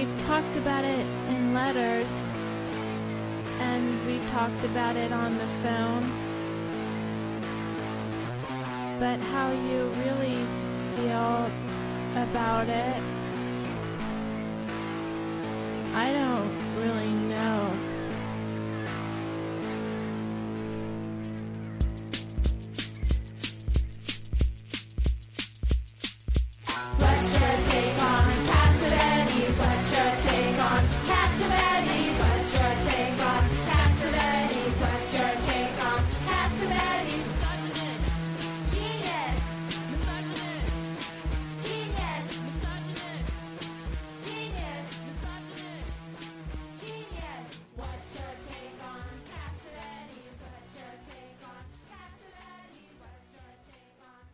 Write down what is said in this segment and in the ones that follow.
we've talked about it in letters, and we talked about it on the phone. But how you really feel about it, I don't really know. What's your take on Cassavetes? What's your take on Cassavetes? What's your take on Cassavetes? What's your take on Cassavetes? Misogynist. Genius. Misogynist. Genius. Misogynist. Genius. Misogynist. Genius. What's your take on Cassavetes? What's your take on Cassavetes? What's your take on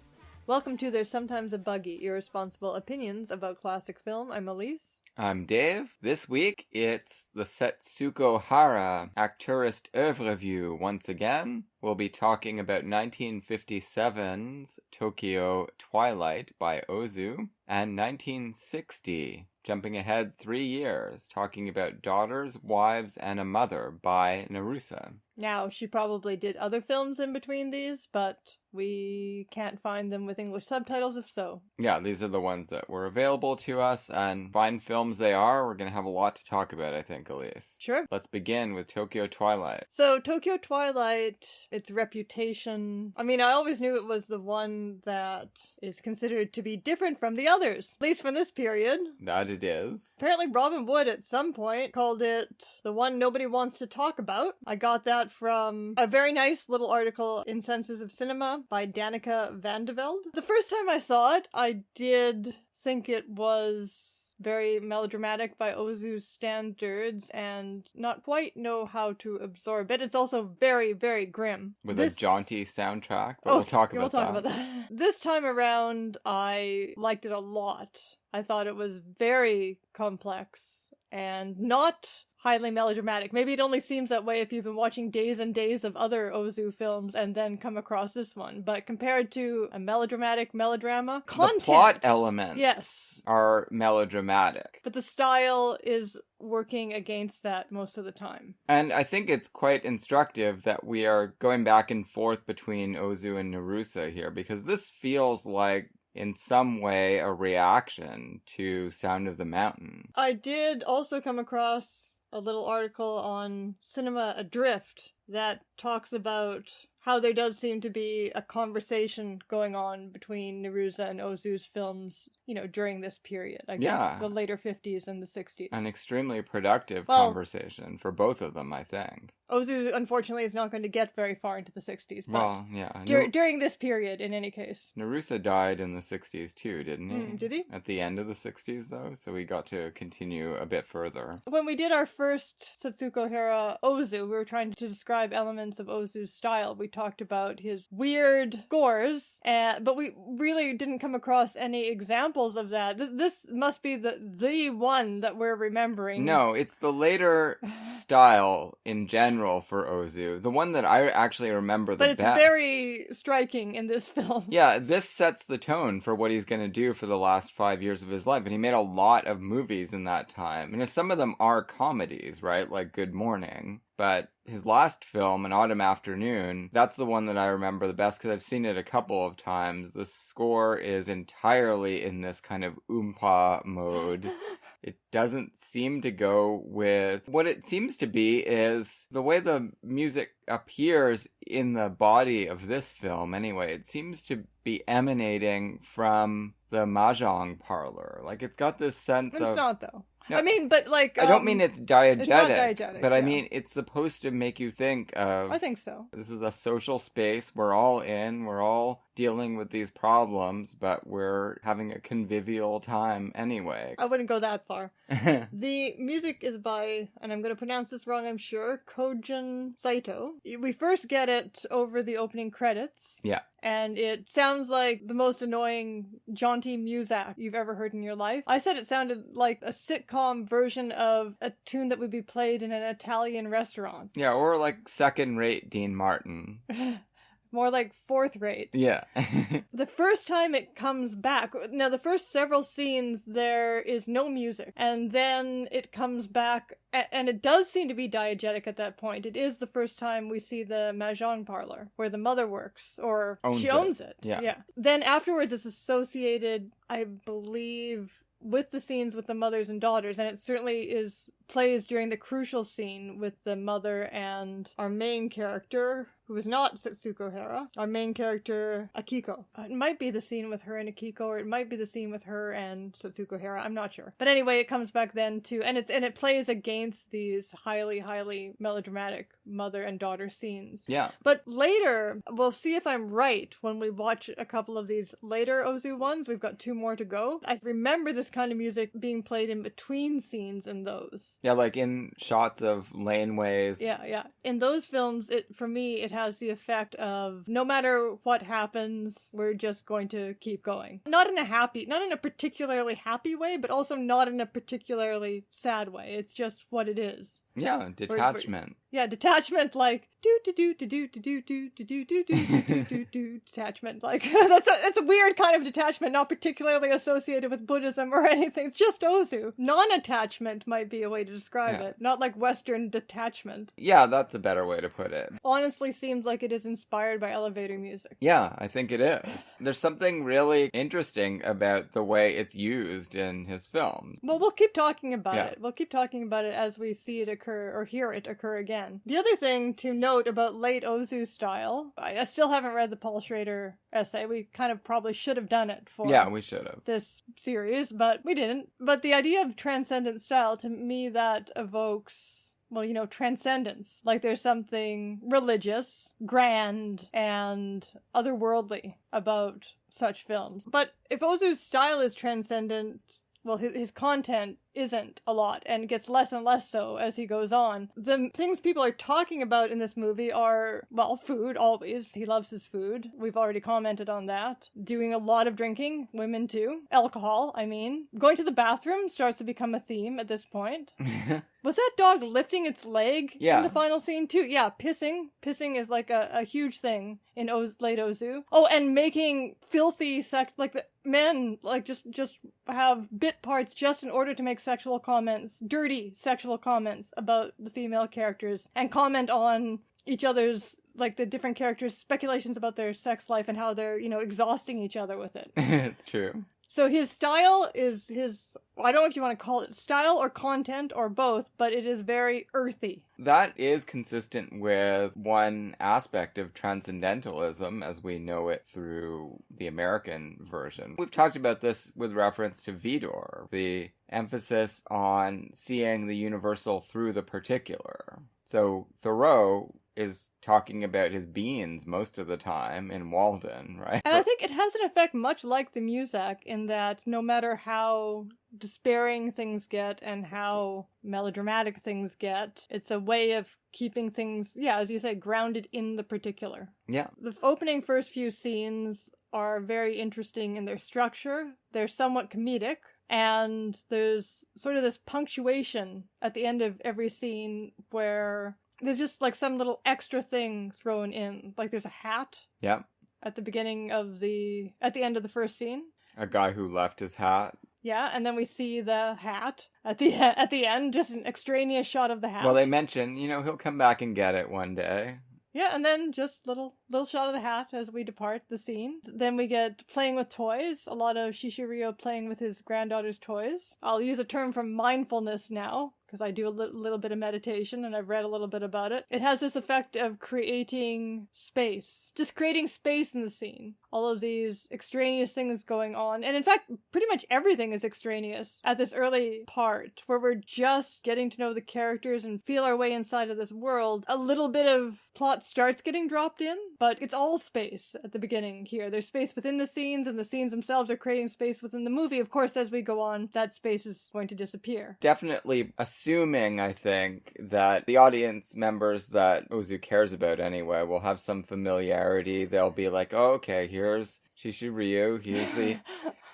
Welcome to There's Sometimes a Buggy, irresponsible opinions about classic film. I'm Elise. I'm Dave. This week, it's the Setsuko Hara Acteurist Oeuvre-view once again. We'll be talking about 1957's Tokyo Twilight by Ozu, and 1960, jumping ahead 3 years, talking about Daughters, Wives, and a Mother by Naruse. Now, she probably did other films in between these, but we can't find them with English subtitles if so. Yeah, these are the ones that were available to us, and fine films they are. We're going to have a lot to talk about, I think, Elise. Sure. Let's begin with Tokyo Twilight. So, Tokyo Twilight, its reputation, I mean, I always knew it was the one that is considered to be different from the others, at least from this period. That it is. Apparently Robin Wood at some point called it the one nobody wants to talk about. I got that from a very nice little article in Senses of Cinema by Danica Vandevelde. The first time I saw it, I did think it was very melodramatic by Ozu's standards and not quite know how to absorb it. It's also very, very grim. With a jaunty soundtrack, but we'll talk about that. This time around, I liked it a lot. I thought it was very complex and not highly melodramatic. Maybe it only seems that way if you've been watching days and days of other Ozu films and then come across this one. But compared to a melodramatic melodrama, content, the plot elements yes, are melodramatic. but the style is working against that most of the time. And I think it's quite instructive that we are going back and forth between Ozu and Naruse here, because this feels like in some way a reaction to Sound of the Mountain. I did also come across a little article on Cinema Adrift that talks about how there does seem to be a conversation going on between Naruse and Ozu's films, you know, during this period. I guess the later 50s and the 60s. An extremely productive conversation for both of them, I think. Ozu, unfortunately, is not going to get very far into the 60s. But well, yeah. During this period, in any case. Naruse died in the 60s too, didn't he? Did he? At the end of the 60s, though, so we got to continue a bit further. When we did our first Setsuko Hara Ozu, we were trying to describe elements of Ozu's style. We talked about his weird scores, but we really didn't come across any examples of that. This must be the one that we're remembering. No, it's the later style in general for Ozu. The one that I actually remember the best. But it's very striking in this film. Yeah, this sets the tone for what he's going to do for the last 5 years of his life. And he made a lot of movies in that time. And some of them are comedies, right? Like Good Morning. But his last film, An Autumn Afternoon, that's the one that I remember the best because I've seen it a couple of times. The score is entirely in this kind of oompa mode. It doesn't seem to go with... What it seems to be is the way the music appears in the body of this film, anyway. It seems to be emanating from the mahjong parlor. Like, it's got this sense of... It's not, though. No, I mean, but like... I don't mean it's diegetic. It's not diegetic, but I yeah. mean, it's supposed to make you think of... I think so. This is a social space. We're all in. We're all dealing with these problems, but we're having a convivial time anyway. I wouldn't go that far. The music is by, and I'm going to pronounce this wrong, I'm sure, Kojun Saito. We first get it over the opening credits. Yeah. And it sounds like the most annoying, jaunty muzak you've ever heard in your life. I said it sounded like a sitcom version of a tune that would be played in an Italian restaurant. Yeah, or like second-rate Dean Martin. more like 4th rate. Yeah. The first time it comes back, now the first several scenes there is no music, and then it comes back, and it does seem to be diegetic at that point. It is the first time we see the mahjong parlor where the mother works, or she owns it. Yeah. Then afterwards it's associated, I believe, with the scenes with the mothers and daughters, and it certainly plays during the crucial scene with the mother and our main character, who is not Setsuko Hara, our main character, Akiko. It might be the scene with her and Akiko, or it might be the scene with her and Setsuko Hara, I'm not sure. But anyway, it comes back then too, and it plays against these highly, highly melodramatic mother and daughter scenes. Yeah. But later, we'll see if I'm right when we watch a couple of these later Ozu ones. We've got 2 more to go. I remember this kind of music being played in between scenes in those. Yeah, like in shots of laneways. Yeah. In those films, for me, it has the effect of no matter what happens, we're just going to keep going. Not in a particularly happy way, but also not in a particularly sad way. It's just what it is. Yeah, detachment. Yeah, detachment, like detachment. Like that's a weird kind of detachment, not particularly associated with Buddhism or anything. It's just Ozu. Non-attachment might be a way to describe it. Not like Western detachment. Yeah, that's a better way to put it. Honestly, seems like it is inspired by elevator music. Yeah, I think it is. There's something really interesting about the way it's used in his films. Well, we'll keep talking about it. We'll keep talking about it as we see it occur or hear it occur again. The other thing to note about late Ozu style, I still haven't read the Paul Schrader essay. We kind of probably should have done it for we should have. This series, but we didn't. But the idea of transcendent style, to me, that evokes, well, transcendence. Like there's something religious, grand, and otherworldly about such films. But if Ozu's style is transcendent, well, his content isn't a lot, and gets less and less so as he goes on. The things people are talking about in this movie are, well, food, always. He loves his food. We've already commented on that. Doing a lot of drinking, women too. Alcohol, I mean. Going to the bathroom starts to become a theme at this point. Was that dog lifting its leg in the final scene too? Yeah, pissing. Pissing is like a huge thing in late Ozu. Oh, and making filthy sex, like the men, like just have bit parts just in order to make sexual comments, dirty sexual comments about the female characters, and comment on each other's, like the different characters' speculations about their sex life and how they're, exhausting each other with it. It's true. So his style is I don't know if you want to call it style or content or both, but it is very earthy. That is consistent with one aspect of transcendentalism as we know it through the American version. We've talked about this with reference to Vidor, the emphasis on seeing the universal through the particular. So Thoreau is talking about his beans most of the time in Walden, right? And I think it has an effect much like the Muzak in that no matter how despairing things get and how melodramatic things get, it's a way of keeping things, as you say, grounded in the particular. Yeah. The opening first few scenes are very interesting in their structure. They're somewhat comedic. And there's sort of this punctuation at the end of every scene where there's just like some little extra thing thrown in. Like there's a hat. Yeah. At the end of the first scene. A guy who left his hat. Yeah, and then we see the hat at the end, just an extraneous shot of the hat. Well, they mention, he'll come back and get it one day. Yeah, and then just little shot of the hat as we depart the scene. Then we get playing with toys. A lot of Shishirio playing with his granddaughter's toys. I'll use a term from mindfulness now, because I do a little bit of meditation and I've read a little bit about it. It has this effect of creating space. Just creating space in the scene. All of these extraneous things going on. And in fact, pretty much everything is extraneous at this early part, where we're just getting to know the characters and feel our way inside of this world. A little bit of plot starts getting dropped in, but it's all space at the beginning here. There's space within the scenes, and the scenes themselves are creating space within the movie. Of course, as we go on, that space is going to disappear. Definitely assuming, I think, that the audience members that Ozu cares about anyway will have some familiarity. They'll be like, oh, okay, here's Shishirio, he's the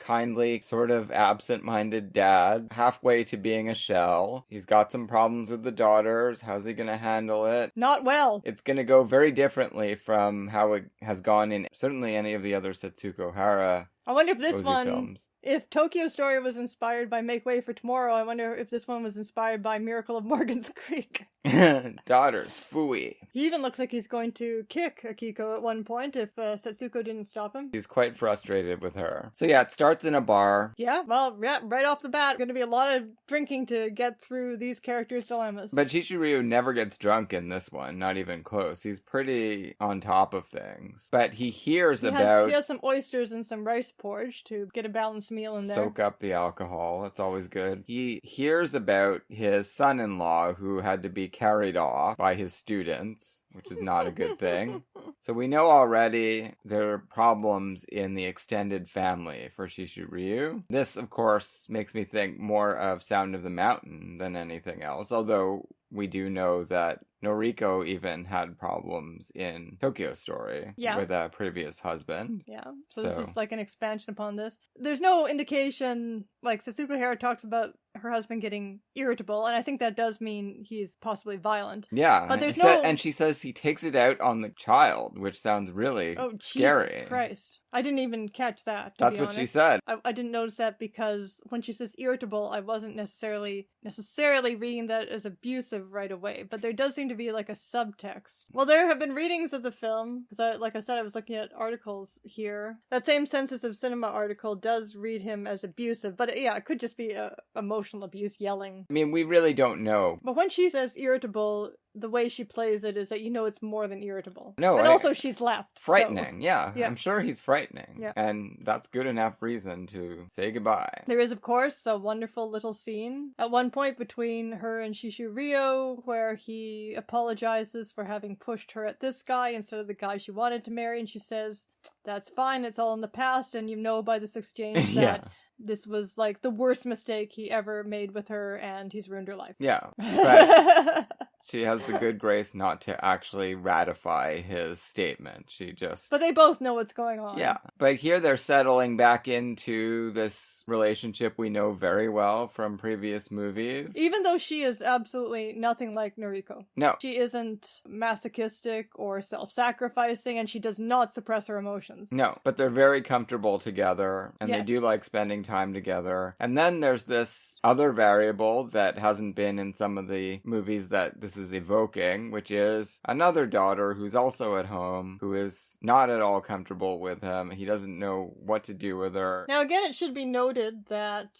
kindly, sort of absent-minded dad, halfway to being a shell. He's got some problems with the daughters. How's he gonna handle it? Not well. It's gonna go very differently from how it has gone in certainly any of the other Setsuko Hara I wonder if this Ozu one, films. if Tokyo Story was inspired by Make Way for Tomorrow, I wonder if this one was inspired by Miracle of Morgan's Creek. Daughters, phooey. He even looks like he's going to kick Akiko at one point if Setsuko didn't stop him. He's quite frustrated with her. So yeah, it starts in a bar. Yeah, well, yeah, right off the bat, going to be a lot of drinking to get through these characters' dilemmas. But Shishiru never gets drunk in this one, not even close. He's pretty on top of things. But he hears he about... has some oysters and some rice porridge to get a balanced meal in there. Soak up the alcohol. That's always good. He hears about his son-in-law who had to be carried off by his students, which is not a good thing. So we know already there are problems in the extended family for Shishiru. This, of course, makes me think more of Sound of the Mountain than anything else, although we do know that Noriko even had problems in Tokyo Story with a previous husband. Yeah, so this is like an expansion upon this. There's no indication, like Setsuko Hara talks about her husband getting irritable, and I think that does mean he's possibly violent. Yeah, but there's and she says he takes it out on the child, which sounds really scary. Jesus Christ. I didn't even catch that, That's what she said. I didn't notice that because when she says irritable, I wasn't necessarily reading that as abusive right away, but there does seem to be like a subtext. Well, there have been readings of the film, because like I said, I was looking at articles here. That same Census of Cinema article does read him as abusive, but yeah, it could just be emotional abuse, yelling. I mean, we really don't know. But when she says irritable, the way she plays it is that it's more than irritable. No, and also she's left. Frightening, so. yeah. I'm sure he's frightening. Yeah. And that's good enough reason to say goodbye. There is, of course, a wonderful little scene at one point between her and Shishirio where he apologizes for having pushed her at this guy instead of the guy she wanted to marry, and she says, "That's fine, it's all in the past," and you know by this exchange that this was like the worst mistake he ever made with her, and he's ruined her life. Yeah, but she has the good grace not to actually ratify his statement. She just... But they both know what's going on. Yeah, but here they're settling back into this relationship we know very well from previous movies. Even though she is absolutely nothing like Noriko. No. She isn't masochistic or self-sacrificing, and she does not suppress her emotions. No, but they're very comfortable together, and they do like spending time together. And then there's this other variable that hasn't been in some of the movies that this is evoking, which is another daughter who's also at home, who is not at all comfortable with him. He doesn't know what to do with her. Now again, it should be noted that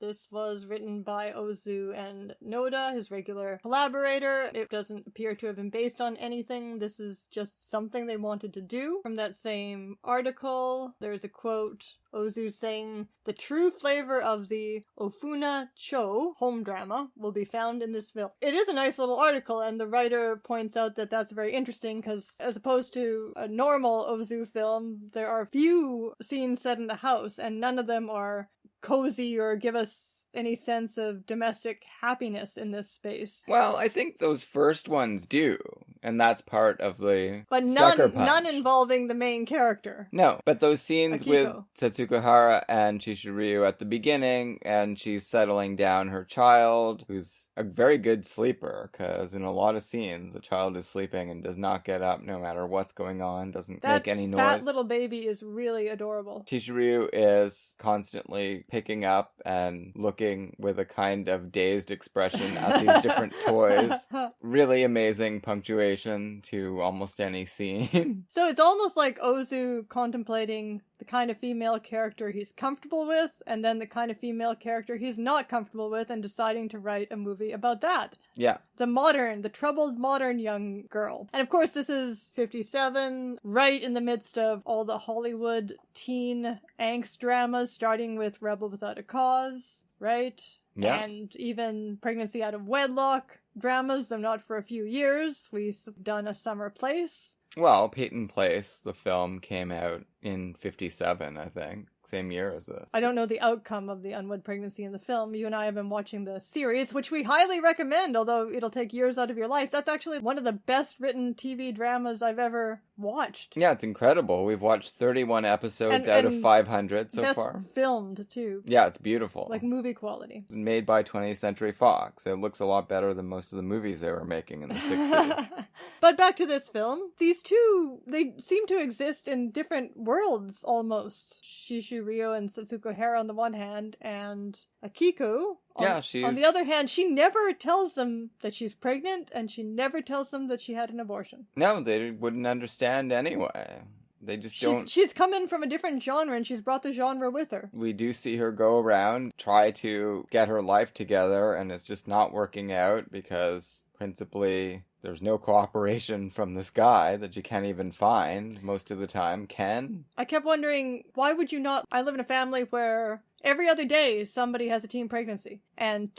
this was written by Ozu and Noda, his regular collaborator. It doesn't appear to have been based on anything. This is just something they wanted to do. From that same article, there's a quote, Ozu saying, "The true flavor of the Ofuna Cho home drama will be found in this film." It is a nice little article, and the writer points out that that's very interesting because as opposed to a normal Ozu film, there are few scenes set in the house, and none of them are cozy or give us any sense of domestic happiness in this space. Well, I think those first ones do, and that's part of the but sucker punch. None involving the main character. No, but those scenes Akiko. with Setsuko Hara and Shishirio at the beginning, and she's settling down her child, who's a very good sleeper, because in a lot of scenes, the child is sleeping and does not get up no matter what's going on, doesn't make any noise. That little baby is really adorable. Shishirio is constantly picking up and looking with a kind of dazed expression at these different toys. Really amazing punctuation to almost any scene. So it's almost like Ozu contemplating the kind of female character he's comfortable with, and then the kind of female character he's not comfortable with, and deciding to write a movie about that. Yeah. The troubled modern young girl. And of course this is 57, right in the midst of all the Hollywood teen angst dramas, starting with Rebel Without a Cause, right? Yeah. And even pregnancy out of wedlock dramas, though not for a few years. We've done A Summer Place. Well, Peyton Place, the film, came out in 57, I think. Same year as this. I don't know the outcome of the unwed pregnancy in the film. You and I have been watching the series, which we highly recommend, although it'll take years out of your life. That's actually one of the best written TV dramas I've ever watched. Yeah, it's incredible. We've watched 31 episodes out of 500 so far. Best filmed, too. Yeah, it's beautiful. Like movie quality. It's made by 20th Century Fox. It looks a lot better than most of the movies they were making in the 60s. But back to this film. These two, they seem to exist in different worlds, almost. Shishirio and Setsuko Hara on the one hand, and Akiko on the other hand. She never tells them that she's pregnant, and she never tells them that she had an abortion. No, they wouldn't understand anyway. They just don't... She's come in from a different genre, and she's brought the genre with her. We do see her go around, try to get her life together, and it's just not working out because, principally, there's no cooperation from this guy that you can't even find most of the time. Ken? I kept wondering, why would you not... I live in a family where every other day somebody has a teen pregnancy. And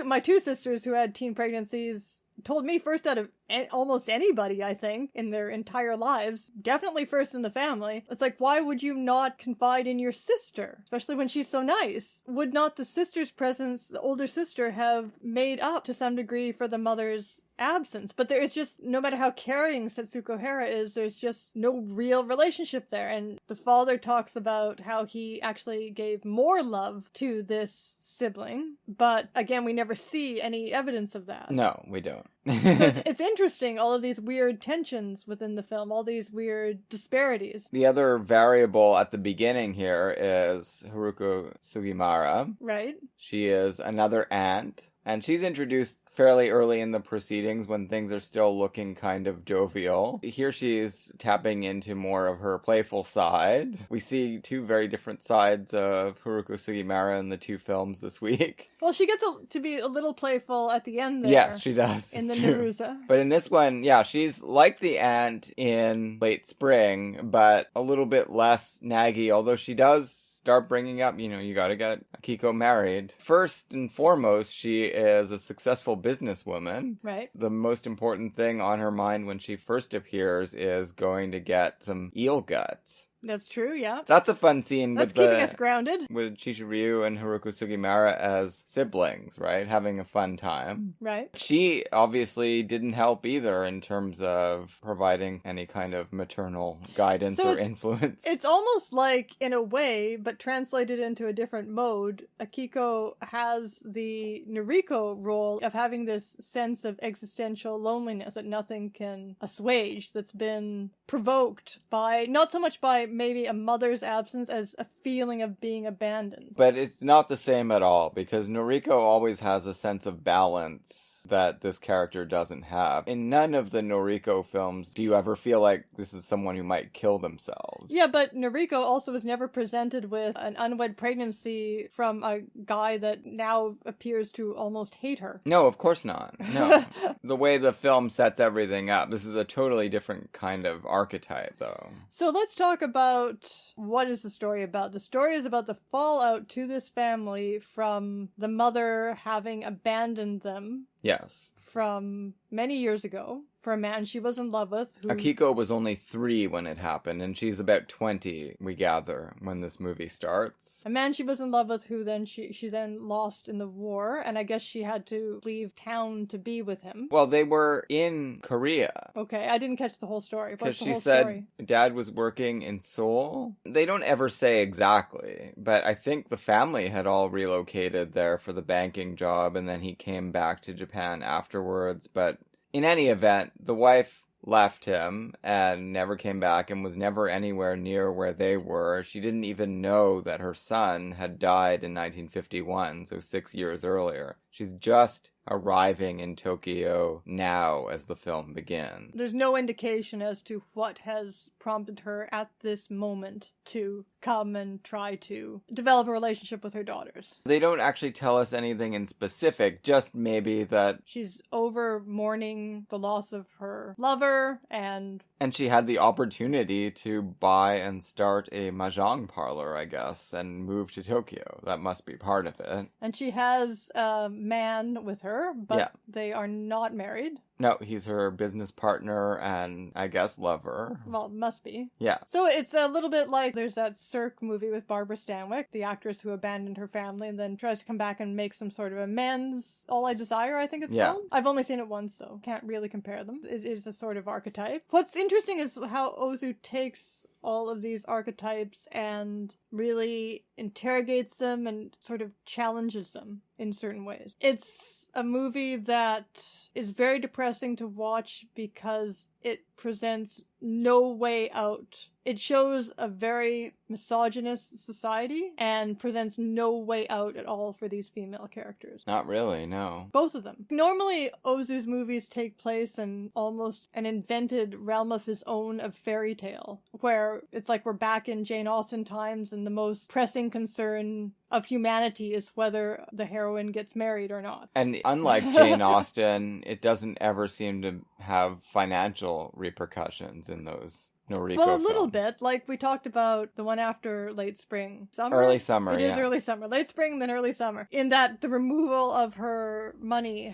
my two sisters who had teen pregnancies told me first out of almost anybody, I think, in their entire lives. Definitely first in the family. It's like, why would you not confide in your sister? Especially when she's so nice. Would not the sister's presence, the older sister, have made up to some degree for the mother's absence? But there is just, no matter how caring Setsuko Hara is, there's just no real relationship there. And the father talks about how he actually gave more love to this sibling. But again, we never see any evidence of that. No, we don't. So it's interesting, all of these weird tensions within the film, all these weird disparities. The other variable at the beginning here is Haruko Sugimara. Right. She is another aunt, and she's introduced fairly early in the proceedings when things are still looking kind of jovial. Here she's tapping into more of her playful side. We see two very different sides of Haruko Sugimara in the two films this week. Well, she gets to be a little playful at the end there. Yes, she does. In the Naruse. But in this one, yeah, she's like the aunt in Late Spring, but a little bit less naggy, although she does start bringing up, you gotta get Akiko married. First and foremost, she is a successful businesswoman. Right. The most important thing on her mind when she first appears is going to get some eel guts. That's true, yeah. That's a fun scene. That's keeping us grounded. With Shishirio and Haruko Sugimara as siblings, right? Having a fun time. Right. She obviously didn't help either in terms of providing any kind of maternal guidance or influence. It's almost like, in a way, but translated into a different mode, Akiko has the Noriko role of having this sense of existential loneliness that nothing can assuage, that's been provoked by, not so much by maybe a mother's absence as a feeling of being abandoned. But it's not the same at all, because Noriko always has a sense of balance that this character doesn't have. In none of the Noriko films do you ever feel like this is someone who might kill themselves. Yeah, but Noriko also was never presented with an unwed pregnancy from a guy that now appears to almost hate her. No, of course not. No. The way the film sets everything up, this is a totally different kind of archetype, though. So let's talk about, what is the story about? The story is about the fallout to this family from the mother having abandoned them. Yes. From many years ago, for a man she was in love with. Akiko was only 3 when it happened, and she's about 20, we gather, when this movie starts. A man she was in love with who then she then lost in the war, and I guess she had to leave town to be with him. Well, they were in Korea. Okay, I didn't catch the whole story. Because she said Dad was working in Seoul. They don't ever say exactly, but I think the family had all relocated there for the banking job, and then he came back to Japan afterwards, but in any event, the wife left him and never came back and was never anywhere near where they were. She didn't even know that her son had died in 1951, so 6 years earlier. She's just arriving in Tokyo now as the film begins. There's no indication as to what has prompted her at this moment to come and try to develop a relationship with her daughters. They don't actually tell us anything in specific, just maybe that she's over mourning the loss of her lover, and she had the opportunity to buy and start a mahjong parlor, I guess, and move to Tokyo. That must be part of it. And she has a man with her, but they are not married. No, he's her business partner and, I guess, lover. Well, must be. Yeah. So it's a little bit like there's that Cirque movie with Barbara Stanwyck, the actress who abandoned her family and then tries to come back and make some sort of amends. All I Desire, I think it's called. I've only seen it once, so can't really compare them. It is a sort of archetype. What's interesting is how Ozu takes all of these archetypes and really interrogates them and sort of challenges them in certain ways. It's a movie that is very depressing to watch because it presents no way out. It shows a very misogynist society and presents no way out at all for these female characters. Not really, no. Both of them. Normally, Ozu's movies take place in almost an invented realm of his own of fairy tale, where it's like we're back in Jane Austen times and the most pressing concern of humanity is whether the heroine gets married or not. And unlike Jane Austen, it doesn't ever seem to have financial repercussions in those Noriko Well, a little films. bit. Like we talked about the one after Late Spring. Summer? Early Summer, It is yeah. early summer. Late spring, then early summer. In that the removal of her money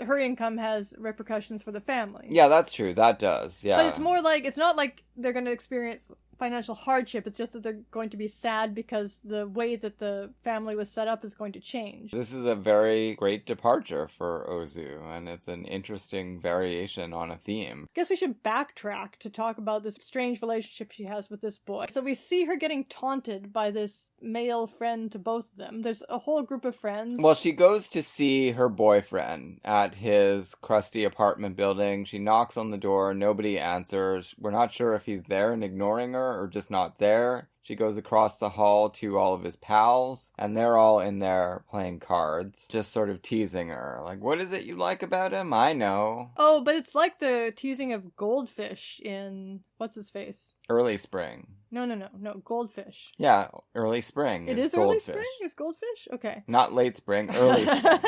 her income has repercussions for the family. Yeah, that's true. That does, yeah. But it's more like, it's not like they're going to experience financial hardship. It's just that they're going to be sad because the way that the family was set up is going to change. This is a very great departure for Ozu, and it's an interesting variation on a theme. I guess we should backtrack to talk about this strange relationship she has with this boy. So we see her getting taunted by this male friend to both of them. There's a whole group of friends. Well, she goes to see her boyfriend at his crusty apartment building. She knocks on the door. Nobody answers. We're not sure if he's there and ignoring her or just not there. She goes across the hall to all of his pals, and they're all in there playing cards, just sort of teasing her. Like, what is it you like about him? I know. Oh, but it's like the teasing of Goldfish in... What's his face? Early Spring. No, Goldfish. Yeah, Early Spring. It is is early Goldfish. spring? Is Goldfish? Okay. Not Late Spring, Early Spring.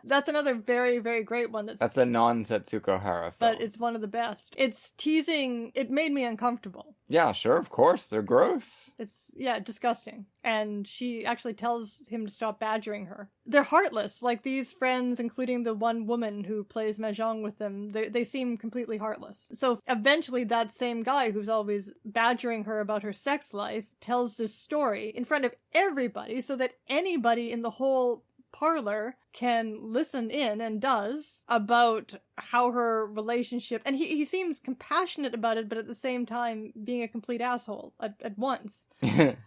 That's another very, very great one. That's a non-Setsuko Hara film. But it's one of the best. It's teasing. It made me uncomfortable. Yeah, sure, of course. They're gross. It's, disgusting. And she actually tells him to stop badgering her. They're heartless. Like, these friends, including the one woman who plays Mahjong with them, they seem completely heartless. So eventually that same guy who's always badgering her about her sex life tells this story in front of everybody so that anybody in the whole parlor can listen in, and does, about how her relationship, and he seems compassionate about it, but at the same time being a complete asshole at once,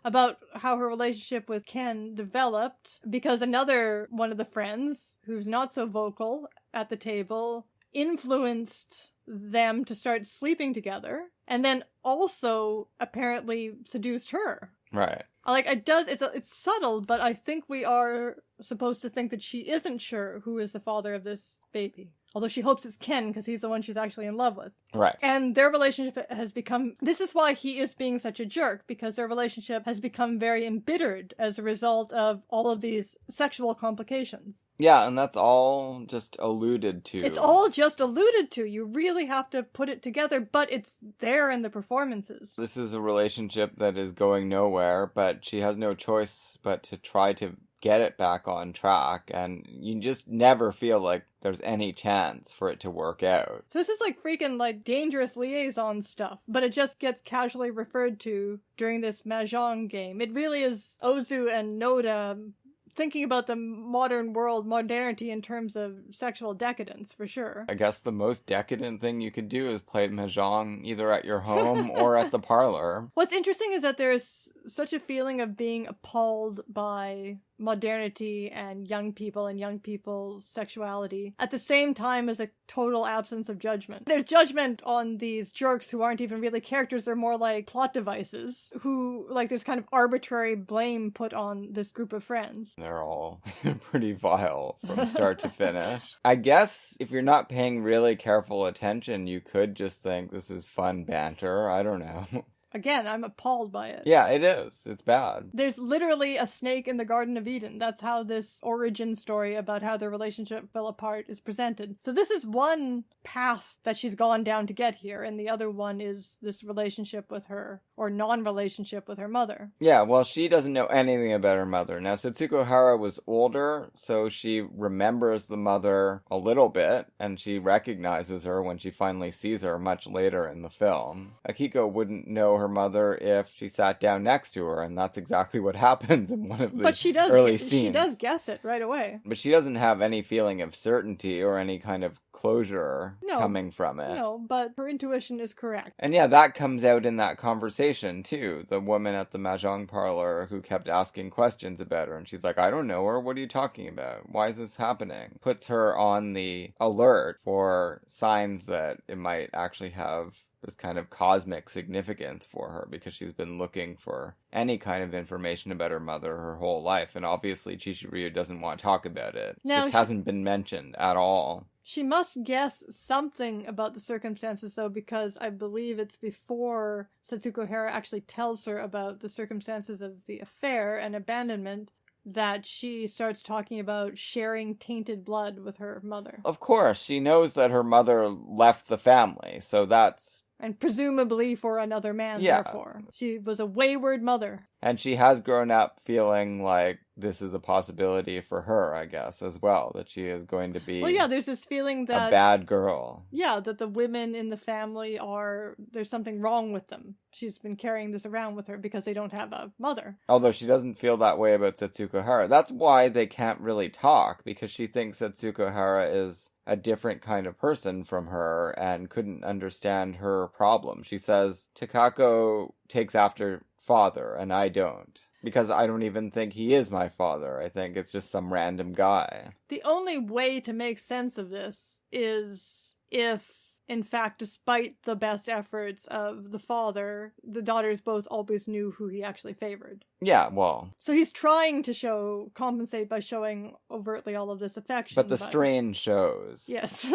about how her relationship with Ken developed because another one of the friends, who's not so vocal at the table, influenced them to start sleeping together, and then also apparently seduced her. Right. Like, it's subtle, but I think we are supposed to think that she isn't sure who is the father of this baby. Although she hopes it's Ken, because he's the one she's actually in love with. Right. And their relationship has become... This is why he is being such a jerk, because their relationship has become very embittered as a result of all of these sexual complications. Yeah, and that's all just alluded to. It's all just alluded to. You really have to put it together, but it's there in the performances. This is a relationship that is going nowhere, but she has no choice but to try to get it back on track, and you just never feel like there's any chance for it to work out. So this is like freaking like dangerous liaison stuff, but it just gets casually referred to during this Mahjong game. It really is Ozu and Noda thinking about the modern world, modernity in terms of sexual decadence, for sure. I guess the most decadent thing you could do is play Mahjong either at your home or at the parlor. What's interesting is that there's such a feeling of being appalled by modernity and young people's sexuality at the same time as a total absence of judgment. There's judgment on these jerks who aren't even really characters, they're more like plot devices who, like, there's kind of arbitrary blame put on this group of friends. They're all pretty vile from start to finish. I guess if you're not paying really careful attention, you could just think this is fun banter. I don't know. Again, I'm appalled by it. Yeah, it is. It's bad. There's literally a snake in the Garden of Eden. That's how this origin story about how their relationship fell apart is presented. So this is one path that she's gone down to get here, and the other one is this relationship with her or non-relationship with her mother. Yeah, well, she doesn't know anything about her mother. Now, Setsuko Hara was older, so she remembers the mother a little bit, and she recognizes her when she finally sees her much later in the film. Akiko wouldn't know her mother if she sat down next to her, and that's exactly what happens in one of the early scenes. She does guess it right away. But she doesn't have any feeling of certainty or any kind of closure coming from it. No, but her intuition is correct. And yeah, that comes out in that conversation, too. The woman at the mahjong parlor who kept asking questions about her, and she's like, I don't know her, what are you talking about? Why is this happening? Puts her on the alert for signs that it might actually have this kind of cosmic significance for her, because she's been looking for any kind of information about her mother her whole life, and obviously Chishiuryu doesn't want to talk about it. Just hasn't been mentioned at all. She must guess something about the circumstances, though, because I believe it's before Setsuko Hara actually tells her about the circumstances of the affair and abandonment that she starts talking about sharing tainted blood with her mother. Of course, she knows that her mother left the family, so that's... And presumably for another man, therefore. She was a wayward mother. And she has grown up feeling like this is a possibility for her, I guess, as well. That she is going to be... Well, yeah, there's this feeling that... a bad girl. Yeah, that the women in the family are... There's something wrong with them. She's been carrying this around with her because they don't have a mother. Although she doesn't feel that way about Setsuko Hara. That's why they can't really talk, because she thinks Setsuko Hara is a different kind of person from her and couldn't understand her problem. She says, Takako takes after father and I don't, because I don't even think he is my father. I think it's just some random guy. The only way to make sense of this is if, in fact, despite the best efforts of the father, the daughters both always knew who he actually favored. Yeah, well... So he's trying to compensate by showing overtly all of this affection. But the strain shows. Yes.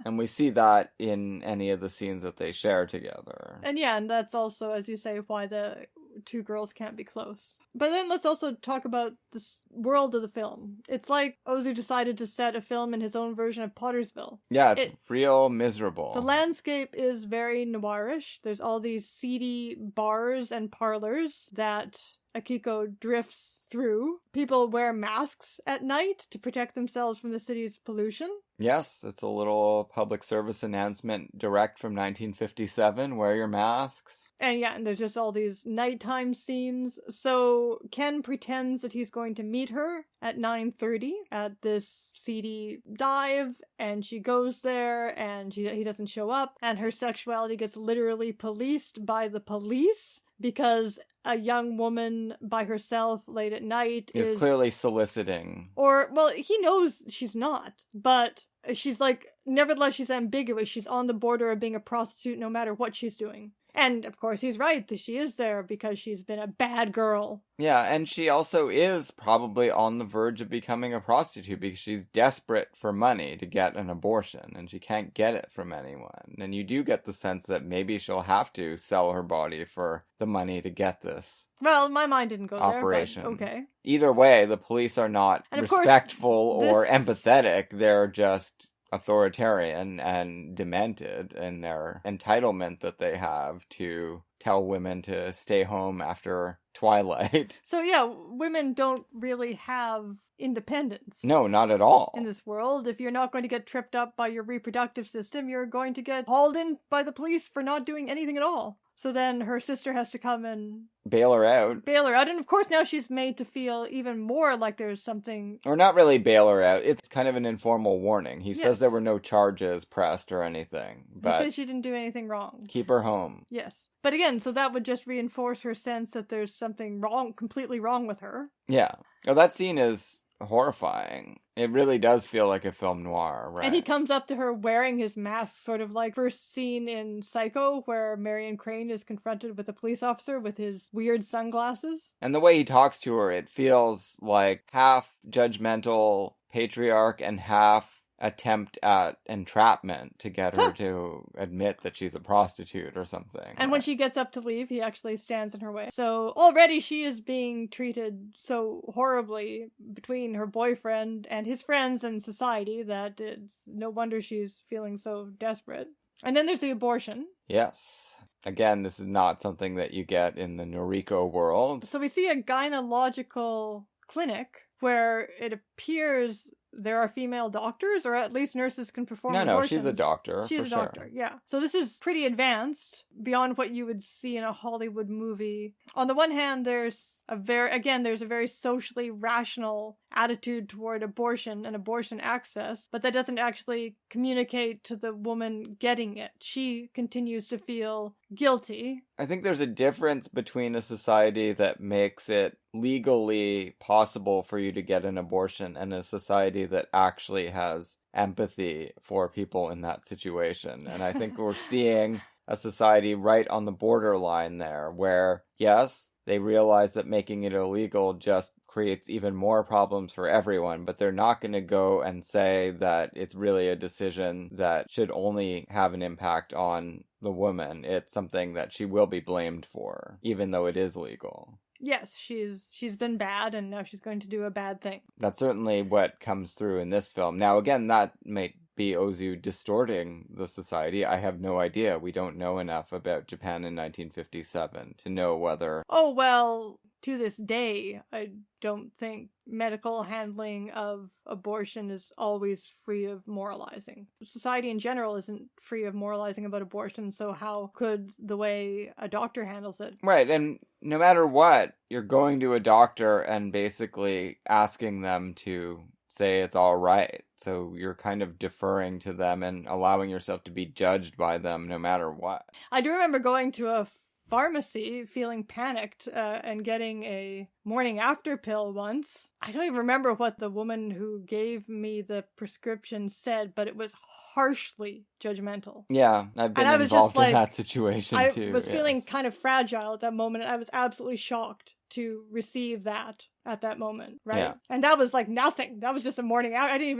And we see that in any of the scenes that they share together. And yeah, and that's also, as you say, why the two girls can't be close. But then let's also talk about the world of the film. It's like Ozu decided to set a film in his own version of Pottersville. Yeah, it's real miserable. The landscape is very noirish. There's all these seedy bars and parlors that Akiko drifts through. People wear masks at night to protect themselves from the city's pollution. Yes, it's a little public service announcement direct from 1957. Wear your masks. And yeah, and there's just all these nighttime scenes. So Ken pretends that he's going to meet her at 9:30 at this seedy dive, and she goes there, and he doesn't show up, and her sexuality gets literally policed by the police because a young woman by herself late at night is clearly soliciting. Or, well, he knows she's not, but she's like, nevertheless, she's ambiguous. She's on the border of being a prostitute no matter what she's doing. And, of course, he's right that she is there because she's been a bad girl. Yeah, and she also is probably on the verge of becoming a prostitute because she's desperate for money to get an abortion, and she can't get it from anyone. And you do get the sense that maybe she'll have to sell her body for the money to get this. Well, my mind didn't go operation. There, but okay. Either way, the police are not respectful or empathetic. They're just authoritarian and demented in their entitlement that they have to tell women to stay home after Twilight. So yeah, women don't really have independence. No, not at all. In this world, if you're not going to get tripped up by your reproductive system, you're going to get hauled in by the police for not doing anything at all. So then her sister has to come and bail her out. And of course now she's made to feel even more like there's something... Or not really bail her out. It's kind of an informal warning. He says there were no charges pressed or anything. But he says she didn't do anything wrong. Keep her home. Yes. But again, so that would just reinforce her sense that there's something wrong, completely wrong with her. Yeah. Oh, that scene is horrifying. It really does feel like a film noir, right? And he comes up to her wearing his mask, sort of like first scene in Psycho, where Marion Crane is confronted with a police officer with his weird sunglasses. And the way he talks to her, it feels like half judgmental patriarch and half attempt at entrapment to get her to admit that she's a prostitute or something. And when she gets up to leave, he actually stands in her way. So already she is being treated so horribly between her boyfriend and his friends and society that it's no wonder she's feeling so desperate. And then there's the abortion. Yes. Again, this is not something that you get in the Noriko world. So we see a gynecological clinic where it appears there are female doctors, or at least nurses can perform abortions. No, she's a doctor. She's a doctor, yeah. So this is pretty advanced, beyond what you would see in a Hollywood movie. On the one hand, there's a very socially rational attitude toward abortion and abortion access, but that doesn't actually communicate to the woman getting it. She continues to feel guilty. I think there's a difference between a society that makes it legally possible for you to get an abortion and a society that actually has empathy for people in that situation. And I think we're seeing a society right on the borderline there where, yes, they realize that making it illegal just creates even more problems for everyone, but they're not going to go and say that it's really a decision that should only have an impact on the woman. It's something that she will be blamed for, even though it is legal. Yes, she's been bad, and now she's going to do a bad thing. That's certainly what comes through in this film. Now, again, that might be Ozu distorting the society. I have no idea. We don't know enough about Japan in 1957 to know whether... Oh, well, to this day, I don't think medical handling of abortion is always free of moralizing. Society in general isn't free of moralizing about abortion, so how could the way a doctor handles it? Right, and no matter what, you're going to a doctor and basically asking them to say it's all right. So you're kind of deferring to them and allowing yourself to be judged by them no matter what. I do remember going to a pharmacy feeling panicked and getting a morning after pill once. I don't even remember what the woman who gave me the prescription said, but it was harshly judgmental. Yeah, I've been involved in that situation too. I was feeling kind of fragile at that moment, and I was absolutely shocked to receive that at that moment, right? Yeah. And that was like nothing. That was just a morning out. I didn't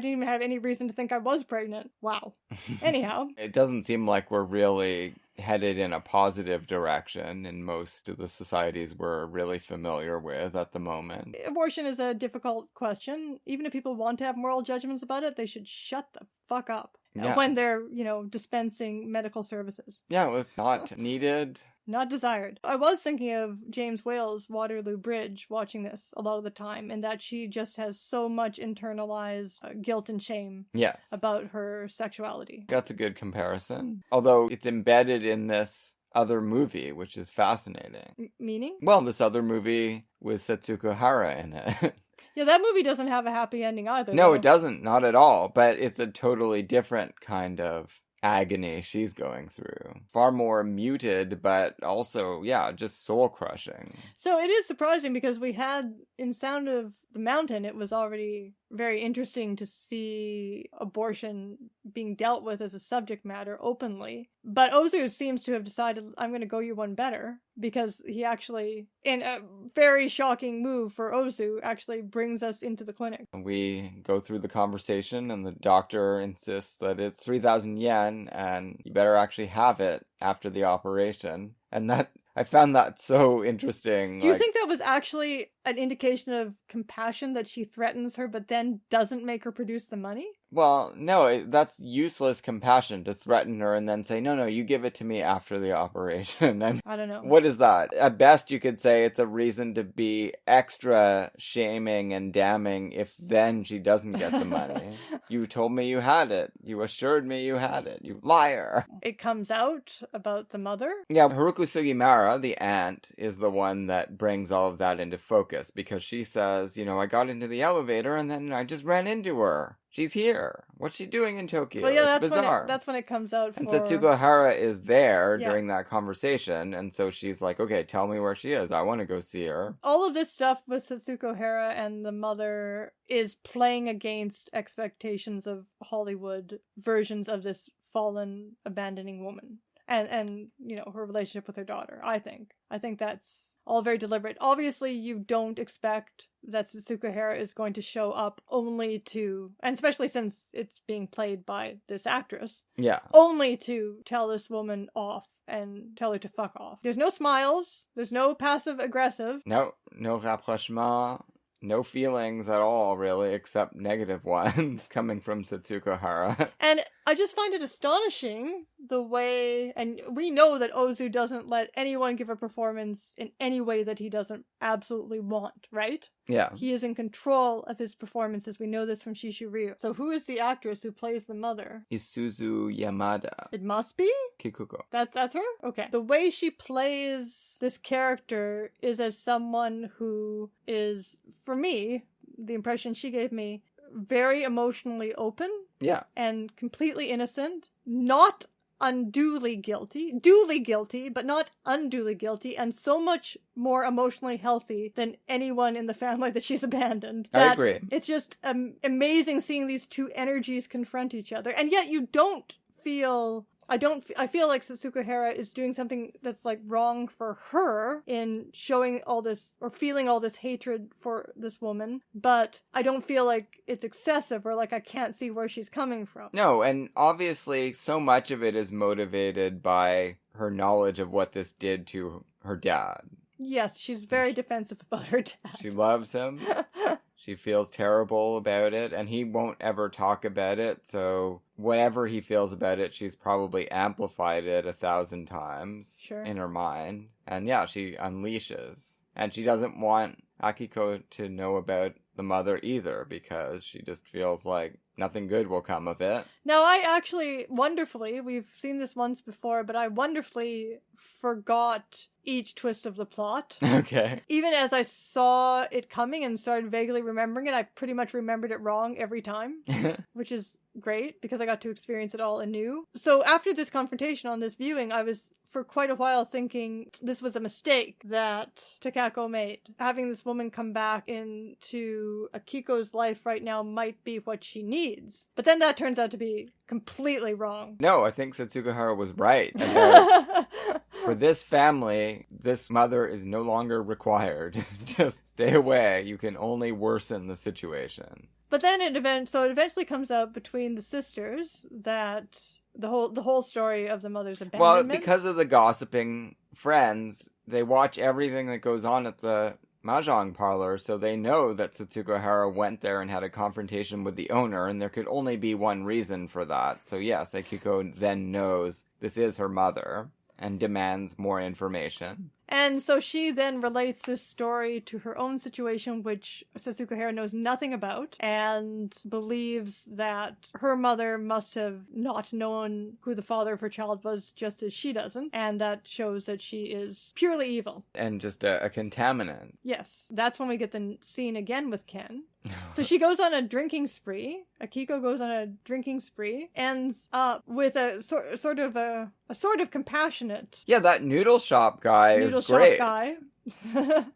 even have any reason to think I was pregnant. Wow. Anyhow. It doesn't seem like we're really headed in a positive direction in most of the societies we're really familiar with at the moment. Abortion is a difficult question. Even if people want to have moral judgments about it, they should shut the fuck up when they're, dispensing medical services. Yeah, well, it's not needed. Not desired. I was thinking of James Whale's Waterloo Bridge watching this a lot of the time, and that she just has so much internalized guilt and shame about her sexuality. That's a good comparison. Although it's embedded in this other movie, which is fascinating. Meaning? Well, this other movie with Setsuko Hara in it. Yeah, that movie doesn't have a happy ending either. No, though. It doesn't. Not at all. But it's a totally different kind of agony she's going through. Far more muted, but also, just soul-crushing. So it is surprising because we had, in Sound of the Mountain, it was already very interesting to see abortion being dealt with as a subject matter openly. But Ozu seems to have decided, I'm going to go you one better, because he actually, in a very shocking move for Ozu, actually brings us into the clinic. We go through the conversation, and the doctor insists that it's 3,000 yen, and you better actually have it after the operation. And I found that so interesting. Do you think that was actually an indication of compassion, that she threatens her but then doesn't make her produce the money? Well, no, that's useless compassion to threaten her and then say, no, you give it to me after the operation. I don't know. What is that? At best, you could say it's a reason to be extra shaming and damning if then she doesn't get the money. You told me you had it. You assured me you had it. You liar. It comes out about the mother? Yeah, Haruko Sugimura, the aunt, is the one that brings all of that into focus because she says, I got into the elevator and then I just ran into her. She's here. What's she doing in Tokyo? Well, yeah, it's bizarre. That's when it comes out. And Setsuko Hara is there during that conversation, and so she's like, okay, tell me where she is. I want to go see her. All of this stuff with Setsuko Hara and the mother is playing against expectations of Hollywood versions of this fallen, abandoning woman. And her relationship with her daughter, I think that's all very deliberate. Obviously, you don't expect that Setsuko Hara is going to show up only to, and especially since it's being played by this actress, only to tell this woman off and tell her to fuck off. There's no smiles. There's no passive aggressive. No rapprochement. No feelings at all, really, except negative ones coming from Setsuko Hara. And I just find it astonishing the way, and we know that Ozu doesn't let anyone give a performance in any way that he doesn't absolutely want, right? Yeah. He is in control of his performances. We know this from Shishu. So who is the actress who plays the mother? Isuzu Yamada. It must be? Kikuko. That's her? Okay. The way she plays this character is as someone who is, for me, the impression she gave me, very emotionally open. Yeah. And completely innocent. Not unduly guilty. Duly guilty, but not unduly guilty. And so much more emotionally healthy than anyone in the family that she's abandoned. I agree. It's just amazing seeing these two energies confront each other. And yet you don't feel... I feel like Setsuko Hara is doing something that's like wrong for her in showing all this or feeling all this hatred for this woman, but I don't feel like it's excessive or like I can't see where she's coming from. No, and obviously so much of it is motivated by her knowledge of what this did to her dad. Yes, she's very defensive about her dad. She loves him. She feels terrible about it, and he won't ever talk about it, so whatever he feels about it, she's probably amplified it 1,000 times in her mind. And yeah, she unleashes. And she doesn't want Akiko to know about the mother either, because she just feels like nothing good will come of it. Now, I actually, wonderfully, we've seen this once before, but I wonderfully forgot each twist of the plot. Okay. Even as I saw it coming and started vaguely remembering it, I pretty much remembered it wrong every time, which is great because I got to experience it all anew. So after this confrontation on this viewing, I was for quite a while thinking this was a mistake that Takako made. Having this woman come back into Akiko's life right now might be what she needs. But then that turns out to be completely wrong. No, I think Setsuko Hara was right. For this family, this mother is no longer required. Just stay away. You can only worsen the situation. But then it eventually comes out between the sisters that the whole story of the mother's abandonment. Well, because of the gossiping friends, they watch everything that goes on at the mahjong parlor, so they know that Setsuko Hara went there and had a confrontation with the owner, and there could only be one reason for that. So yes, Akiko then knows this is her mother and demands more information. And so she then relates this story to her own situation, which Setsuko Hara knows nothing about, and believes that her mother must have not known who the father of her child was, just as she doesn't, and that shows that she is purely evil. And just a contaminant. Yes, that's when we get the scene again with Ken. So she goes on a drinking spree. Akiko goes on a drinking spree, ends up with a sort of compassionate. Yeah, that noodle shop guy is great. Guy.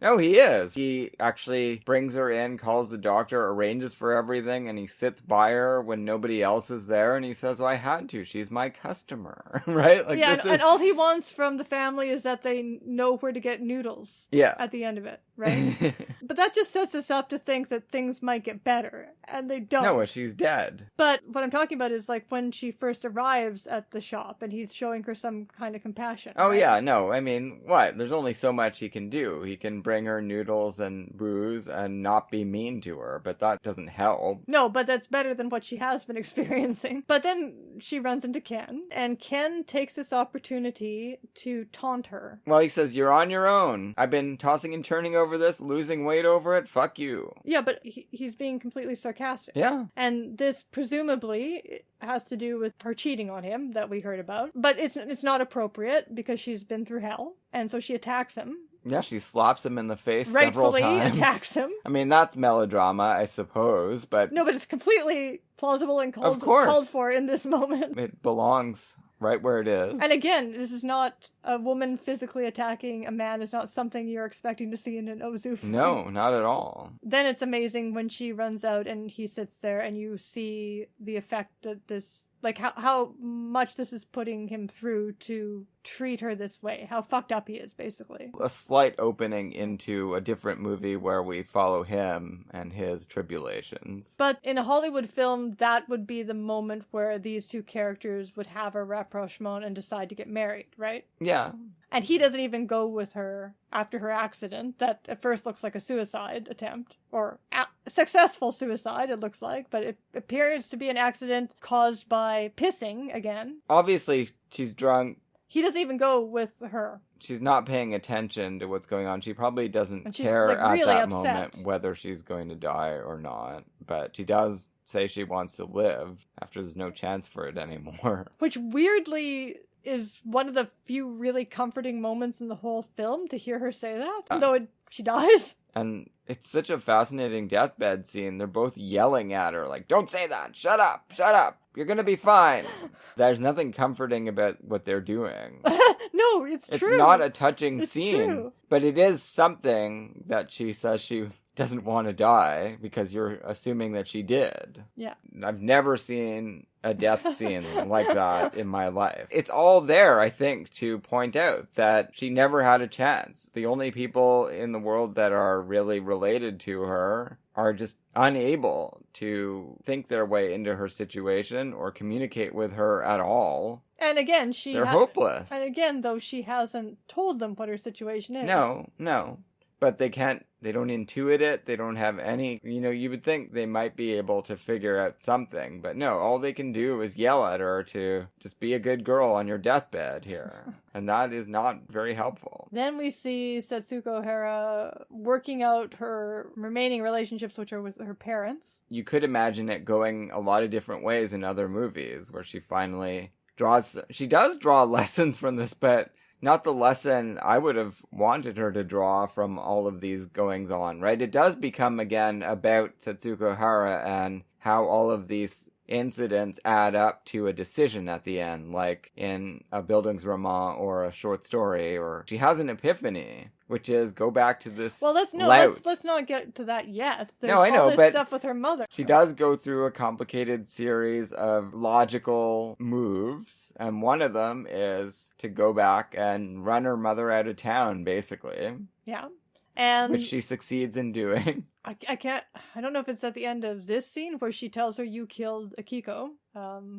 No, he is. He actually brings her in, calls the doctor, arranges for everything, and he sits by her when nobody else is there, and he says, well, I had to. She's my customer, right? Like, yeah, and all he wants from the family is that they know where to get noodles at the end of it, right? But that just sets us up to think that things might get better, and they don't. No, she's dead. But what I'm talking about is like when she first arrives at the shop, and he's showing her some kind of compassion. Oh, right? yeah, no, I mean, what? There's only so much he can do. He can bring her noodles and booze and not be mean to her, but that doesn't help. No, but that's better than what she has been experiencing. But then she runs into Ken, and Ken takes this opportunity to taunt her. Well, he says, you're on your own. I've been tossing and turning over this, losing weight over it. Fuck you. Yeah, but he's being completely sarcastic. Yeah. And this presumably has to do with her cheating on him that we heard about. But it's not appropriate because she's been through hell, and so she attacks him. Yeah, she slaps him in the face several times. Rightfully attacks him. I mean, that's melodrama, I suppose, but... No, but it's completely plausible and called for in this moment. It belongs right where it is. And again, this is not a woman physically attacking a man. Is not something you're expecting to see in an Ozu film. No, not at all. Then it's amazing when she runs out and he sits there and you see the effect that this... Like, how much this is putting him through to treat her this way. How fucked up he is, basically. A slight opening into a different movie where we follow him and his tribulations. But in a Hollywood film, that would be the moment where these two characters would have a rapprochement and decide to get married, right? Yeah. And he doesn't even go with her after her accident, that at first looks like a suicide attempt, or successful suicide, it looks like, but it appears to be an accident caused by pissing again. Obviously, she's drunk. He doesn't even go with her. She's not paying attention to what's going on. She probably doesn't And she's, care like, at really that upset. moment whether she's going to die or not. But she does say she wants to live after there's no chance for it anymore. Which weirdly is one of the few really comforting moments in the whole film, to hear her say that, though she dies. And it's such a fascinating deathbed scene. They're both yelling at her, like, don't say that! Shut up! Shut up! You're gonna be fine! There's nothing comforting about what they're doing. No, it's true. It's not a touching It's scene, true. but it is something that she says she doesn't want to die because you're assuming that she did. Yeah. I've never seen a death scene like that in my life. It's all there, I think, to point out that she never had a chance. The only people in the world that are really related to her are just unable to think their way into her situation or communicate with her at all. And again, They're hopeless. And again, though, she hasn't told them what her situation is. No. But they don't intuit it, they don't have any, you would think they might be able to figure out something, but no, all they can do is yell at her to just be a good girl on your deathbed here. And that is not very helpful. Then we see Setsuko Hara working out her remaining relationships, which are with her parents. You could imagine it going a lot of different ways in other movies, where she finally she does draw lessons from this, but not the lesson I would have wanted her to draw from all of these goings on, right? It does become, again, about Setsuko Hara and how all of these incidents add up to a decision at the end, like in a Bildungsroman or a short story, or she has an epiphany, which is go back to this let's not get to that yet. There's I know, all this but stuff with her mother. She does go through a complicated series of logical moves, and one of them is to go back and run her mother out of town, basically. Yeah. And which she succeeds in doing. I don't know if it's at the end of this scene where she tells her you killed Akiko,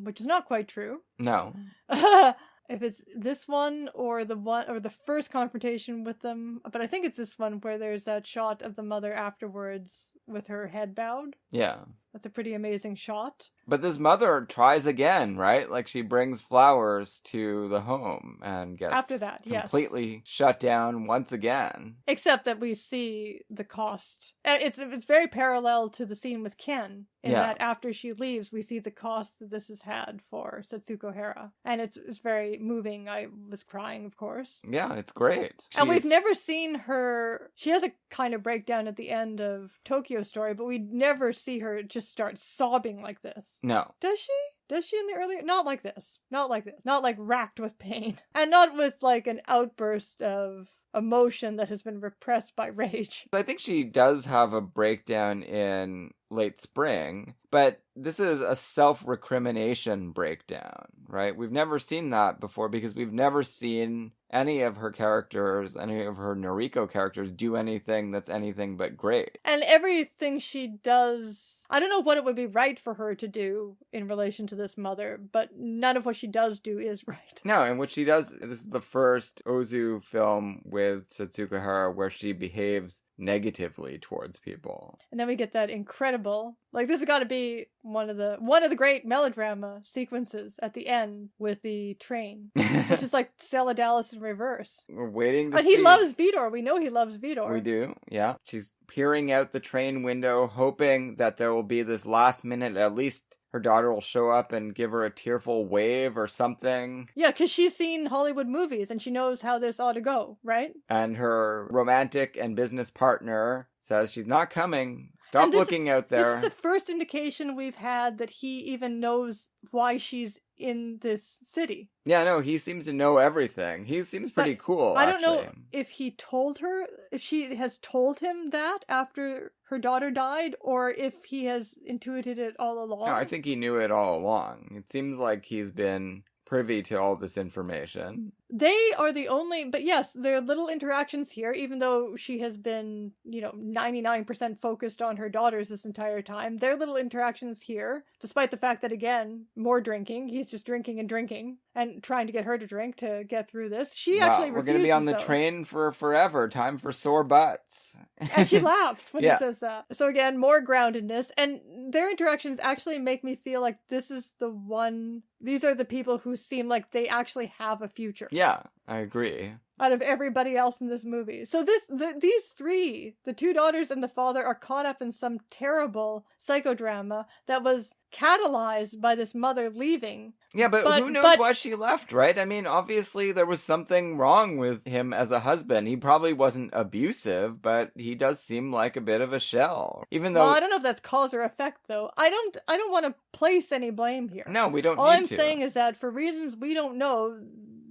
which is not quite true. No. If it's this one or the first confrontation with them, but I think it's this one where there's that shot of the mother afterwards with her head bowed. Yeah. That's a pretty amazing shot. But this mother tries again, right? Like she brings flowers to the home and gets after that, completely shut down once again. Except that we see the cost. It's very parallel to the scene with Ken, in that after she leaves, we see the cost that this has had for Setsuko Hara. And it's very moving. I was crying, of course. Yeah, it's great. And we've never seen her... She has a kind of breakdown at the end of Tokyo Story, but we never see her just start sobbing like this. No. Does she? Does she in the earlier? Not like this. Not like this. Not like racked with pain. And not with like an outburst of emotion that has been repressed by rage. I think she does have a breakdown in late spring, but this is a self-recrimination breakdown, right? We've never seen that before because we've never seen any of her characters, any of her Noriko characters do anything that's anything but great. And everything she does, I don't know what it would be right for her to do in relation to this mother, but none of what she does do is right. No, and what she does, this is the first Ozu film with Setsuko Hara where she behaves negatively towards people. And then we get that incredible, like this has got to be one of the great melodrama sequences at the end with the train, which is like Stella Dallas in reverse. We're waiting to see. But he loves Vidor. We know he loves Vidor. We do, yeah. She's peering out the train window, hoping that there will be this last minute, at least her daughter will show up and give her a tearful wave or something. Yeah, because she's seen Hollywood movies and she knows how this ought to go, right? And her romantic and business partner says she's not coming. Stop looking out there. This is the first indication we've had that he even knows why she's in this city. Yeah, no, he seems to know everything. He seems pretty cool, I don't know if he told her, if she has told him that after her daughter died, or if he has intuited it all along. No, I think he knew it all along. It seems like he's been privy to all this information. They are the only, but yes, there are little interactions here, even though she has been, 99% focused on her daughters this entire time. There are little interactions here, despite the fact that, again, more drinking. He's just drinking and trying to get her to drink to get through this. She actually refuses. We're going to be on the train for forever. Time for sore butts. And she laughs when he says that. So again, more groundedness. And their interactions actually make me feel like this is the one... These are the people who seem like they actually have a future. Yeah, I agree. Out of everybody else in this movie. So these three, the two daughters and the father, are caught up in some terrible psychodrama that was catalyzed by this mother leaving. Yeah, but who knows why she left, right? I mean, obviously there was something wrong with him as a husband. He probably wasn't abusive, but he does seem like a bit of a shell. Even though... Well, I don't know if that's cause or effect, though. I don't want to place any blame here. No, we don't All I'm saying is that for reasons we don't know,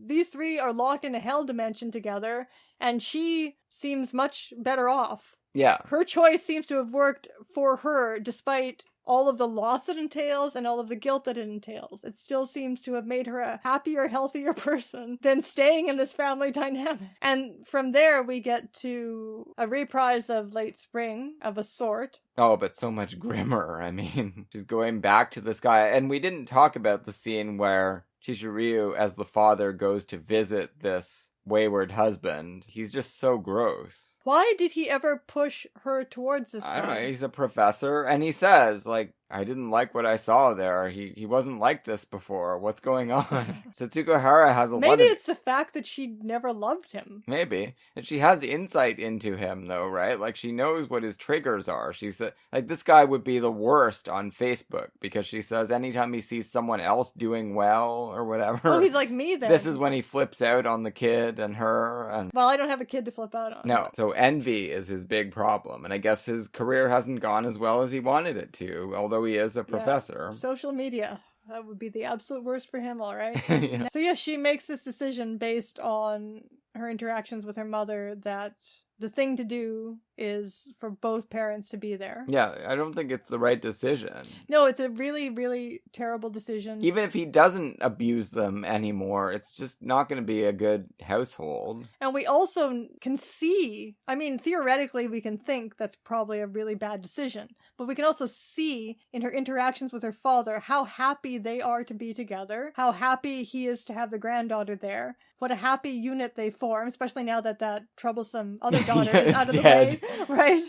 these three are locked in a hell dimension together, and she seems much better off. Yeah. Her choice seems to have worked for her, despite all of the loss it entails and all of the guilt that it entails. It still seems to have made her a happier, healthier person than staying in this family dynamic. And from there, we get to a reprise of Late Spring of a sort. Oh, but so much grimmer. I mean, she's going back to this guy. And we didn't talk about the scene where Chishiryu, as the father, goes to visit this wayward husband. He's just so gross. Why did he ever push her towards this guy? I don't know, he's a professor, and he says, I didn't like what I saw there. He wasn't like this before. What's going on? Setsuko Hara has a lot of... Maybe it's the fact that she never loved him. Maybe. And she has insight into him, though, right? Like, she knows what his triggers are. She said, this guy would be the worst on Facebook, because she says anytime he sees someone else doing well or whatever... Oh, he's like me, then. This is when he flips out on the kid and her. And... Well, I don't have a kid to flip out on. No, so envy is his big problem. And I guess his career hasn't gone as well as he wanted it to, although he is a professor. Yeah, social media. That would be the absolute worst for him, all right? Yeah. So yes, she makes this decision based on her interactions with her mother that the thing to do is for both parents to be there. Yeah, I don't think it's the right decision. No, it's a really, really terrible decision. Even if he doesn't abuse them anymore, it's just not going to be a good household. And we also can see, theoretically we can think that's probably a really bad decision, but we can also see in her interactions with her father how happy they are to be together, how happy he is to have the granddaughter there, what a happy unit they form, especially now that troublesome other daughter is out of the way, right?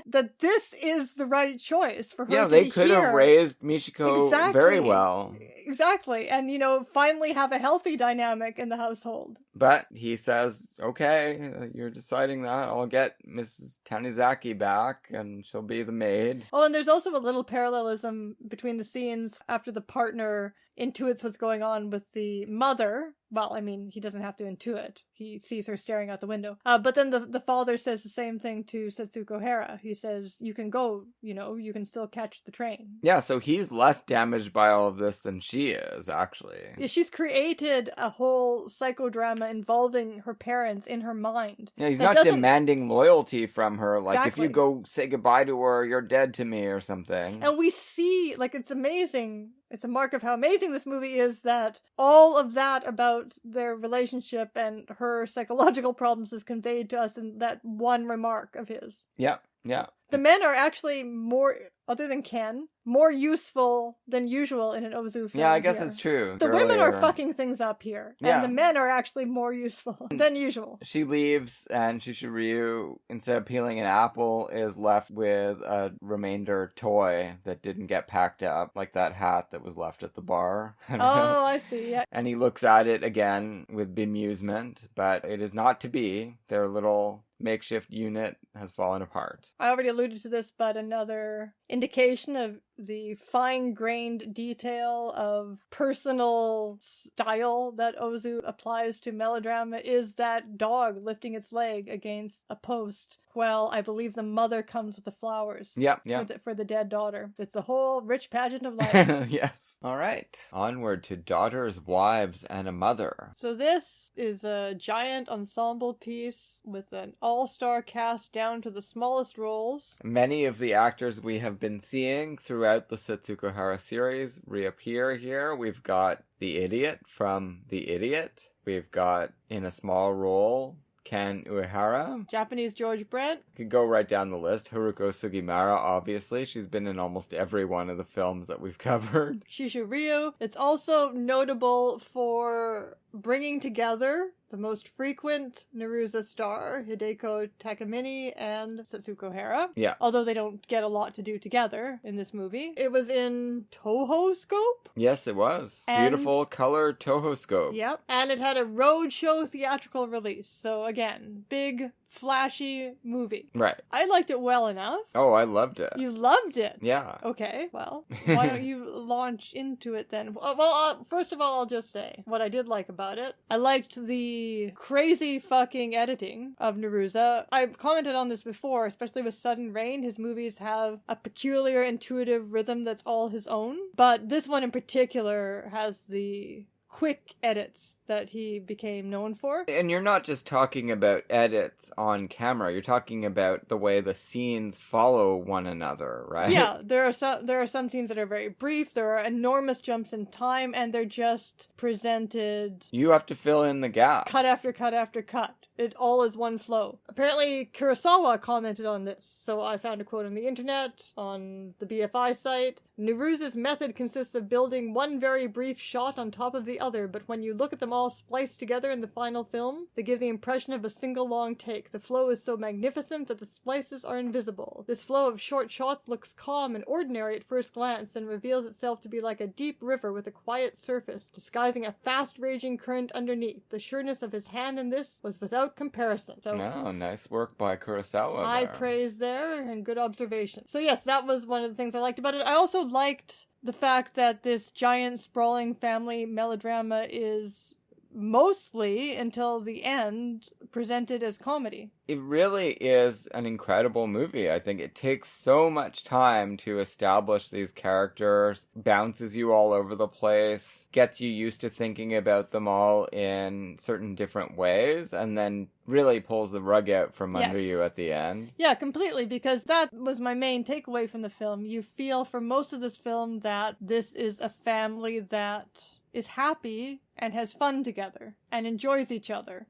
That this is the right choice for her to be here. Yeah, they could have raised Michiko very well. Exactly. And, finally have a healthy dynamic in the household. But he says, okay, you're deciding that. I'll get Mrs. Tanizaki back and she'll be the maid. Oh, and there's also a little parallelism between the scenes after the partner intuits what's going on with the mother. Well, he doesn't have to intuit. He sees her staring out the window. But then the father says the same thing to Setsuko Hara. He says, you can go, you can still catch the train. Yeah, so he's less damaged by all of this than she is, actually. Yeah, she's created a whole psychodrama involving her parents in her mind. Yeah, he's not demanding loyalty from her. Like, Exactly. If you go say goodbye to her, you're dead to me or something. And we see, it's amazing. It's a mark of how amazing this movie is that all of that about their relationship and her psychological problems is conveyed to us in that one remark of his. Yeah, yeah. The men are actually more, other than Ken, more useful than usual in an Ozu film. Yeah, I guess here. it's true. The women are fucking things up here. Yeah. And the men are actually more useful than usual. She leaves, and Chishiryu, instead of peeling an apple, is left with a remainder toy that didn't get packed up, like that hat that was left at the bar. Oh, I see, yeah. And he looks at it again with bemusement, but it is not to be. Their little makeshift unit has fallen apart. I already alluded to this, but another indication of the fine-grained detail of personal style that Ozu applies to melodrama is that dog lifting its leg against a post while I believe the mother comes with the flowers. Yeah. For the dead daughter. It's the whole rich pageant of life. Yes. All right. Onward to Daughters, Wives, and a Mother. So this is a giant ensemble piece with an all-star cast down to the smallest roles. Many of the actors we have been seeing throughout throughout the Setsuko Hara series reappear here. We've got the idiot from The Idiot. We've got, in a small role, Ken Uehara. Japanese George Brent. Could go right down the list. Haruko Sugimara, obviously. She's been in almost every one of the films that we've covered. Shishu Ryu. It's also notable for bringing together the most frequent Naruse star, Hideko Takamine and Setsuko Hara. Yeah. Although they don't get a lot to do together in this movie. It was in Toho Scope. Yes, it was. And- Beautiful color Toho scope. Yep. And it had a roadshow theatrical release. So again, big, flashy movie. Right. I liked it well enough. Oh, I loved it. You loved it. Yeah. Okay, well, why don't you launch into it then? Well, first of all, I'll just say what I did like about it. I liked the crazy fucking editing of Naruse. I've commented on this before, especially with Sudden Rain. His movies have a peculiar intuitive rhythm that's all his own. But this one in particular has the quick edits that he became known for. And you're not just talking about edits on camera. You're talking about the way the scenes follow one another, right? Yeah, there are some scenes that are very brief. There are enormous jumps in time, and they're just presented You have to fill in the gaps. cut after cut after cut. It all is one flow. Apparently, Kurosawa commented on this, so I found a quote on the internet, on the BFI site. Naruse's method consists of building one very brief shot on top of the other, but when you look at them all spliced together in the final film, they give the impression of a single long take. The flow is so magnificent that the splices are invisible. This flow of short shots looks calm and ordinary at first glance, and reveals itself to be like a deep river with a quiet surface, disguising a fast-raging current underneath. The sureness of his hand in this was without comparison. So, Oh, nice work by Kurosawa high there. praise there, and good observation. So yes, that was one of the things I liked about it. I also liked the fact that this giant sprawling family melodrama is mostly, until the end, presented as comedy. It really is an incredible movie. I think it takes so much time to establish these characters, bounces you all over the place, gets you used to thinking about them all in certain different ways, and then really pulls the rug out from under Yes. you at the end. Yeah, completely, because that was my main takeaway from the film. You feel for most of this film that this is a family that is happy and has fun together and enjoys each other.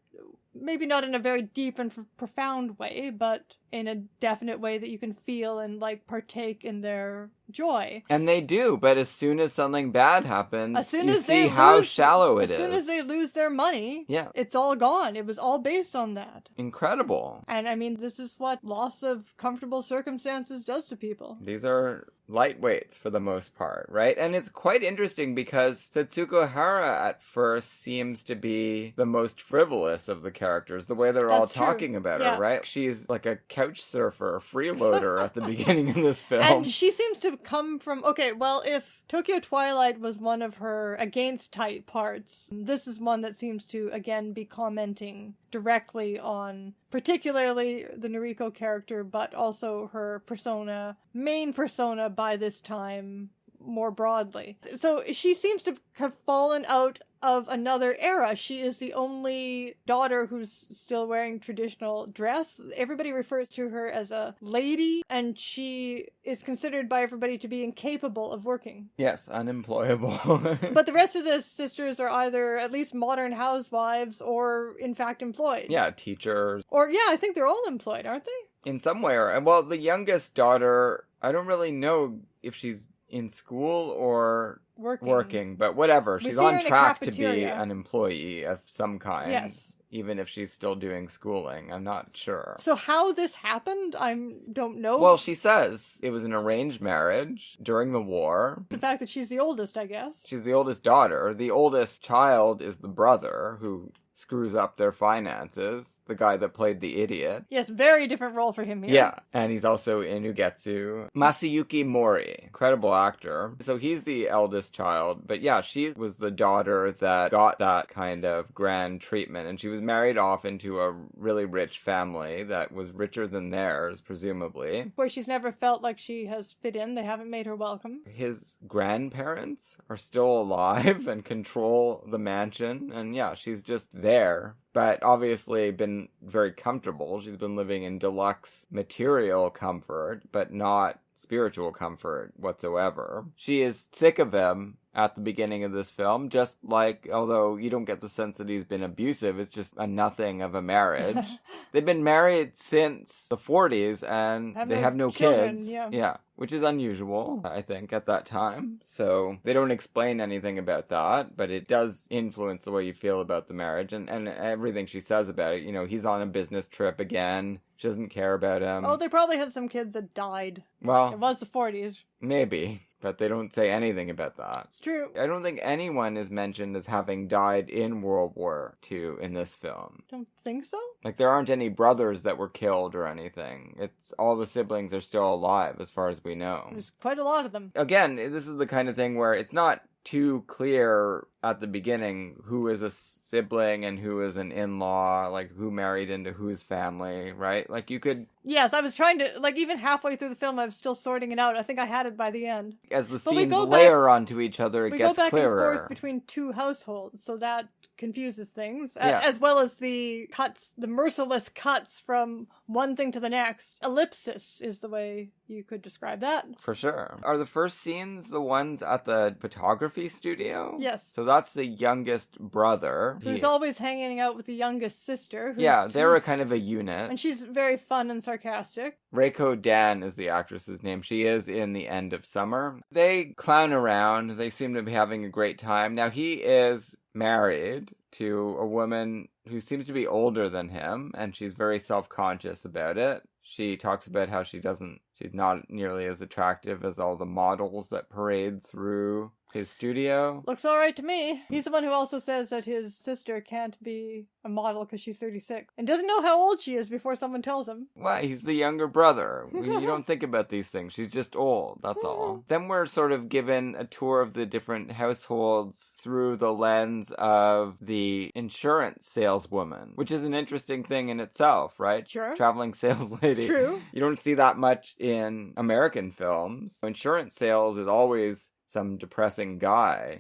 Maybe not in a very deep and profound way, but in a definite way that you can feel and, like, partake in their joy. And they do, but as soon as something bad happens, As soon you as see they how lose- shallow it is. As soon as they lose their money, Yeah. it's all gone. It was all based on that. Incredible. And I mean, this is what loss of comfortable circumstances does to people. These are lightweights for the most part, right? And it's quite interesting because Setsuko Hara at first seems to be the most frivolous of the characters, the way they're all That's true. talking about Yeah. her, right? She's like a couch surfer, freeloader at the beginning of this film. And she seems to come from, okay, well, if Tokyo Twilight was one of her against type parts, this is one that seems to, again, be commenting directly on particularly the Noriko character, but also her main persona by this time more broadly. So she seems to have fallen out of another era. She is the only daughter who's still wearing traditional dress. Everybody refers to her as a lady, and she is considered by everybody to be incapable of working. Yes, unemployable. But the rest of the sisters are either at least modern housewives or, in fact, employed. Yeah, teachers. Or, yeah, I think they're all employed, aren't they? In some way, well, the youngest daughter, I don't really know if she's in school or working, but whatever. We She's see her on in a track to be cafeteria. an employee of some kind. Yes. Even if she's still doing schooling. I'm not sure. So how this happened, I don't know. Well, she says it was an arranged marriage during the war. The fact that she's the oldest, I guess. She's the oldest daughter. The oldest child is the brother who screws up their finances, the guy that played the idiot. Yes, very different role for him here. Yeah, and he's also in Ugetsu. Masayuki Mori, incredible actor. So he's the eldest child, but yeah, she was the daughter that got that kind of grand treatment, and she was married off into a really rich family that was richer than theirs, presumably. Where she's never felt like she has fit in. They haven't made her welcome. His grandparents are still alive and control the mansion, and yeah, she's just there, but obviously been very comfortable. She's been living in deluxe material comfort, but not spiritual comfort whatsoever. She is sick of him at the beginning of this film, just like, although you don't get the sense that he's been abusive, it's just a nothing of a marriage. They've been married since the 40s and they have no children, kids. Yeah. Which is unusual, I think, at that time. So they don't explain anything about that, but it does influence the way you feel about the marriage and everything she says about it. You know, he's on a business trip again. She doesn't care about him. Oh, they probably had some kids that died. Well, it was the 40s. Maybe, but they don't say anything about that. It's true. I don't think anyone is mentioned as having died in World War II in this film. Don't think so? Like, there aren't any brothers that were killed or anything. It's all the siblings are still alive, as far as we know. There's quite a lot of them. Again, this is the kind of thing where it's not too clear at the beginning who is a sibling and who is an in-law, like who married into whose family, right? Like you could... Yes, I was trying to, like even halfway through the film I was still sorting it out. I think I had it by the end. As the scenes layer onto each other, it gets clearer. We go back and forth between two households, so that confuses things. As well as the cuts, the merciless cuts from one thing to the next. Ellipsis is the way you could describe that. For sure. Are the first scenes the ones at the photography studio? Yes. So that's the youngest brother. Who's always hanging out with the youngest sister. They're a kind of a unit. And she's very fun and sarcastic. Reiko Dan is the actress's name. She is in The End of Summer. They clown around. They seem to be having a great time. Now, he is married to a woman who seems to be older than him, and she's very self-conscious about it. She talks about how she's not nearly as attractive as all the models that parade through his studio. Looks alright to me. He's the one who also says that his sister can't be a model because she's 36 and doesn't know how old she is before someone tells him. Well, he's the younger brother. You don't think about these things. She's just old, that's all. Then we're sort of given a tour of the different households through the lens of the insurance saleswoman, which is an interesting thing in itself, right? Sure. Traveling sales lady. It's true. You don't see that much in American films. Insurance sales is always some depressing guy.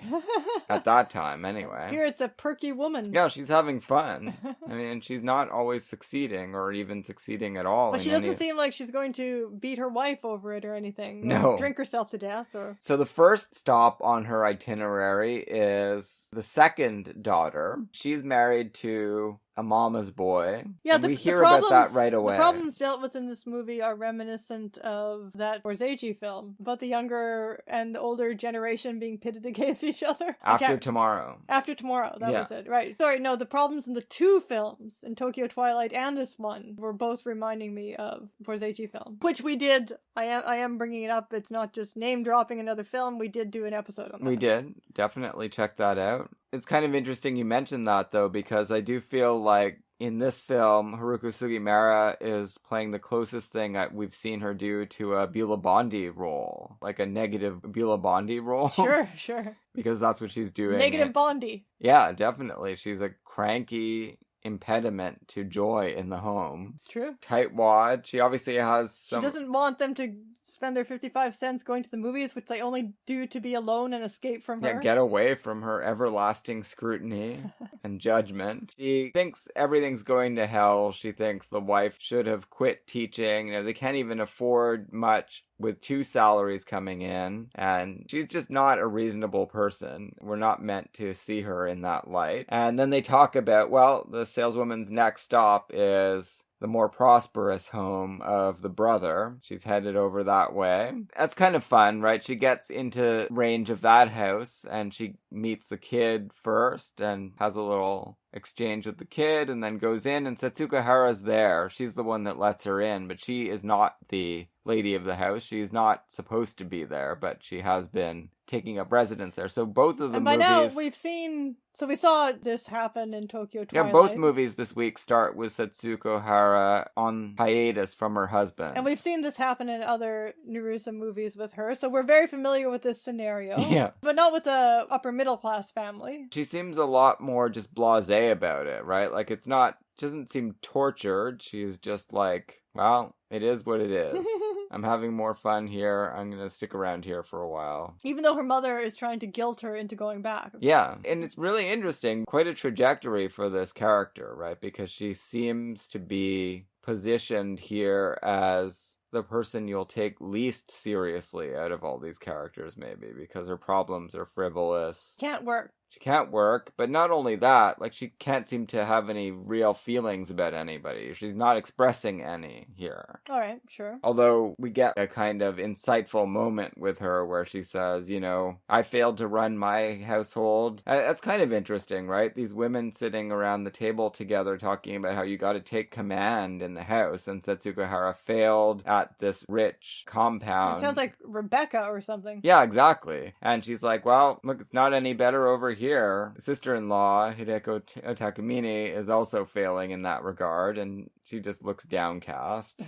At that time, anyway. Here it's a perky woman. Yeah, she's having fun. I mean, she's not always succeeding or even succeeding at all. But she doesn't seem like she's going to beat her wife over it or anything. No. Or drink herself to death. So the first stop on her itinerary is the second daughter. She's married to a mama's boy. Yeah, we hear about that right away. The problems dealt with in this movie are reminiscent of that Borzage film about the younger and older generation being pitted against each other. After Tomorrow. After Tomorrow, that was it. Right. Sorry, no, the problems in the two films, in Tokyo Twilight and this one, were both reminding me of Borzage film. Which we did. I am bringing it up. It's not just name dropping another film. We did do an episode on that. We did. Definitely check that out. It's kind of interesting you mentioned that, though, because I do feel like in this film, Haruko Sugimura is playing the closest thing we've seen her do to a Beulah Bondi role. Like a negative Beulah Bondi role. Sure. Because that's what she's doing. Negative Bondi. Yeah, definitely. She's a cranky impediment to joy in the home. It's true. Tightwad. She obviously has some... She doesn't want them to spend their 55 cents going to the movies, which they only do to be alone and escape from her. Yeah, get away from her everlasting scrutiny and judgment. She thinks everything's going to hell. She thinks the wife should have quit teaching. You know, they can't even afford much with 2 salaries coming in, and she's just not a reasonable person. We're not meant to see her in that light. And then they talk about, well, the saleswoman's next stop is the more prosperous home of the brother. She's headed over that way. That's kind of fun, right? She gets into range of that house, and she meets the kid first and has a little exchange with the kid, and then goes in, and Setsuko Hara's there. She's the one that lets her in, but she is not the lady of the house. She's not supposed to be there, but she has been taking up residence there. So both of the movies... And by now, we saw this happen in Tokyo Twilight. Yeah, both movies this week start with Setsuko Hara on hiatus from her husband. And we've seen this happen in other Naruse movies with her, so we're very familiar with this scenario. Yeah. But not with a upper middle class family. She seems a lot more just blasé about it, right? Like, she doesn't seem tortured. She's just like, well, it is what it is. I'm having more fun here. I'm going to stick around here for a while. Even though her mother is trying to guilt her into going back. Yeah, and it's really interesting. Quite a trajectory for this character, right? Because she seems to be positioned here as the person you'll take least seriously out of all these characters, maybe, because her problems are frivolous. Can't work. She can't work, but not only that, like, she can't seem to have any real feelings about anybody. She's not expressing any here. Alright, sure. Although we get a kind of insightful moment with her where she says, you know, I failed to run my household. That's kind of interesting, right? These women sitting around the table together talking about how you got to take command in the house, and Setsuko Hara failed at this rich compound. It sounds like Rebecca or something. Yeah, exactly. And she's like, well, look, it's not any better over here. Sister-in-law, Hideko Takamine, is also failing in that regard, and she just looks downcast.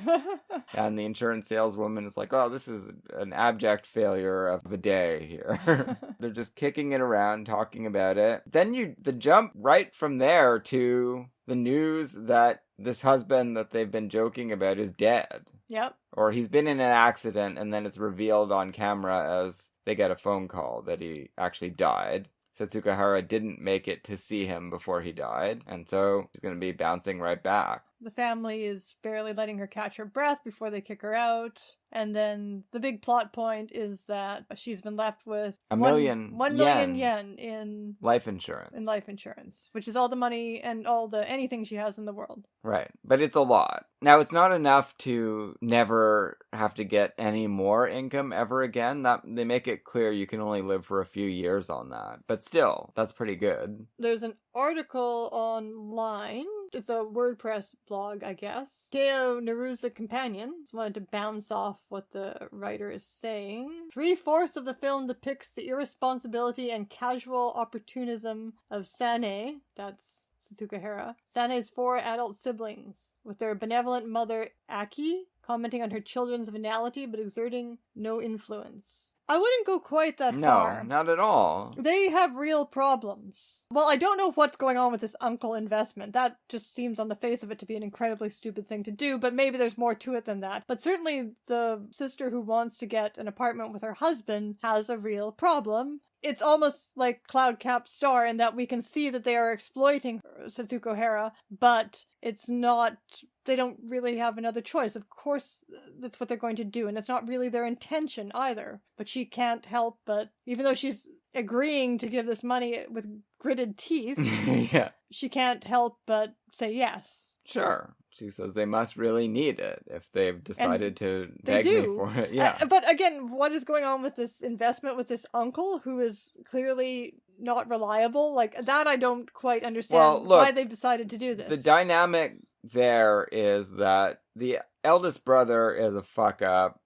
And the insurance saleswoman is like, oh, this is an abject failure of a day here. They're just kicking it around, talking about it. Then the jump right from there to the news that this husband that they've been joking about is dead. Yep. Or he's been in an accident, and then it's revealed on camera as they get a phone call that he actually died. Setsuko Hara didn't make it to see him before he died, and so she's going to be bouncing right back. The family is barely letting her catch her breath before they kick her out. And then the big plot point is that she's been left with 1 million 1 million yen in life insurance. Which is all the money and all the anything she has in the world. Right. But it's a lot. Now, it's not enough to never have to get any more income ever again. They make it clear you can only live for a few years on that. But still, that's pretty good. There's an article online. It's a WordPress blog, I guess. Keo Naruse the Companion just wanted to bounce off what the writer is saying. 3/4 of the film depicts the irresponsibility and casual opportunism of Sane, that's Setsuko Hara, Sane's 4 adult siblings, with their benevolent mother Aki commenting on her children's venality but exerting no influence. I wouldn't go quite that far. No, not at all. They have real problems. Well, I don't know what's going on with this uncle investment. That just seems on the face of it to be an incredibly stupid thing to do, but maybe there's more to it than that. But certainly the sister who wants to get an apartment with her husband has a real problem. It's almost like Cloud Cap Star in that we can see that they are exploiting Setsuko Hara, but it's not... They don't really have another choice. Of course, that's what they're going to do, and it's not really their intention either. But she can't help but, even though she's agreeing to give this money with gritted teeth, yeah, she can't help but say yes. Sure. She says they must really need it if they've decided to they beg me do. for it. Yeah. But again, what is going on with this investment with this uncle who is clearly not reliable? Like, that I don't quite understand why they've decided to do this. The dynamic there is that the eldest brother is a fuck up.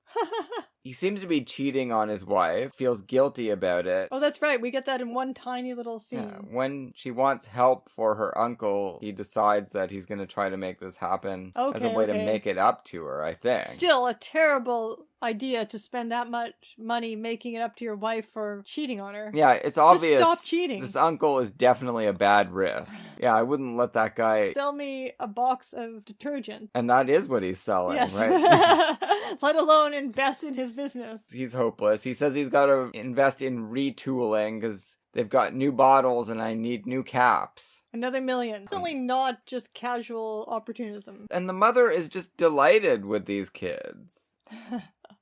He seems to be cheating on his wife, feels guilty about it. Oh, that's right. We get that in one tiny little scene. Yeah. When she wants help for her uncle, he decides that he's going to try to make this happen as a way to make it up to her, I think. Still a terrible idea to spend that much money making it up to your wife for cheating on her. Yeah, it's obvious. Just stop cheating. This uncle is definitely a bad risk. Yeah, I wouldn't let that guy... Sell me a box of detergent. And that is what he's selling, yes. right? Let alone invest in his business. He's hopeless. He says he's got to invest in retooling because they've got new bottles and I need new caps. Another million. Certainly not just casual opportunism. And the mother is just delighted with these kids.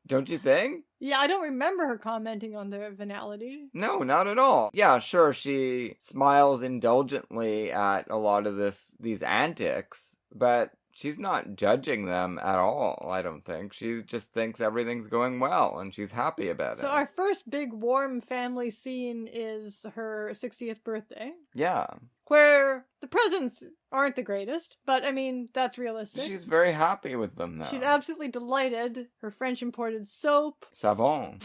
Don't you think? Yeah, I don't remember her commenting on their venality. No, not at all. Yeah, sure, she smiles indulgently at a lot of these antics, but she's not judging them at all, I don't think. She just thinks everything's going well, and she's happy about it. So our first big warm family scene is her 60th birthday. Yeah. Where the presents aren't the greatest, but I mean, that's realistic. She's very happy with them, though. She's absolutely delighted. Her French imported soap. Savon.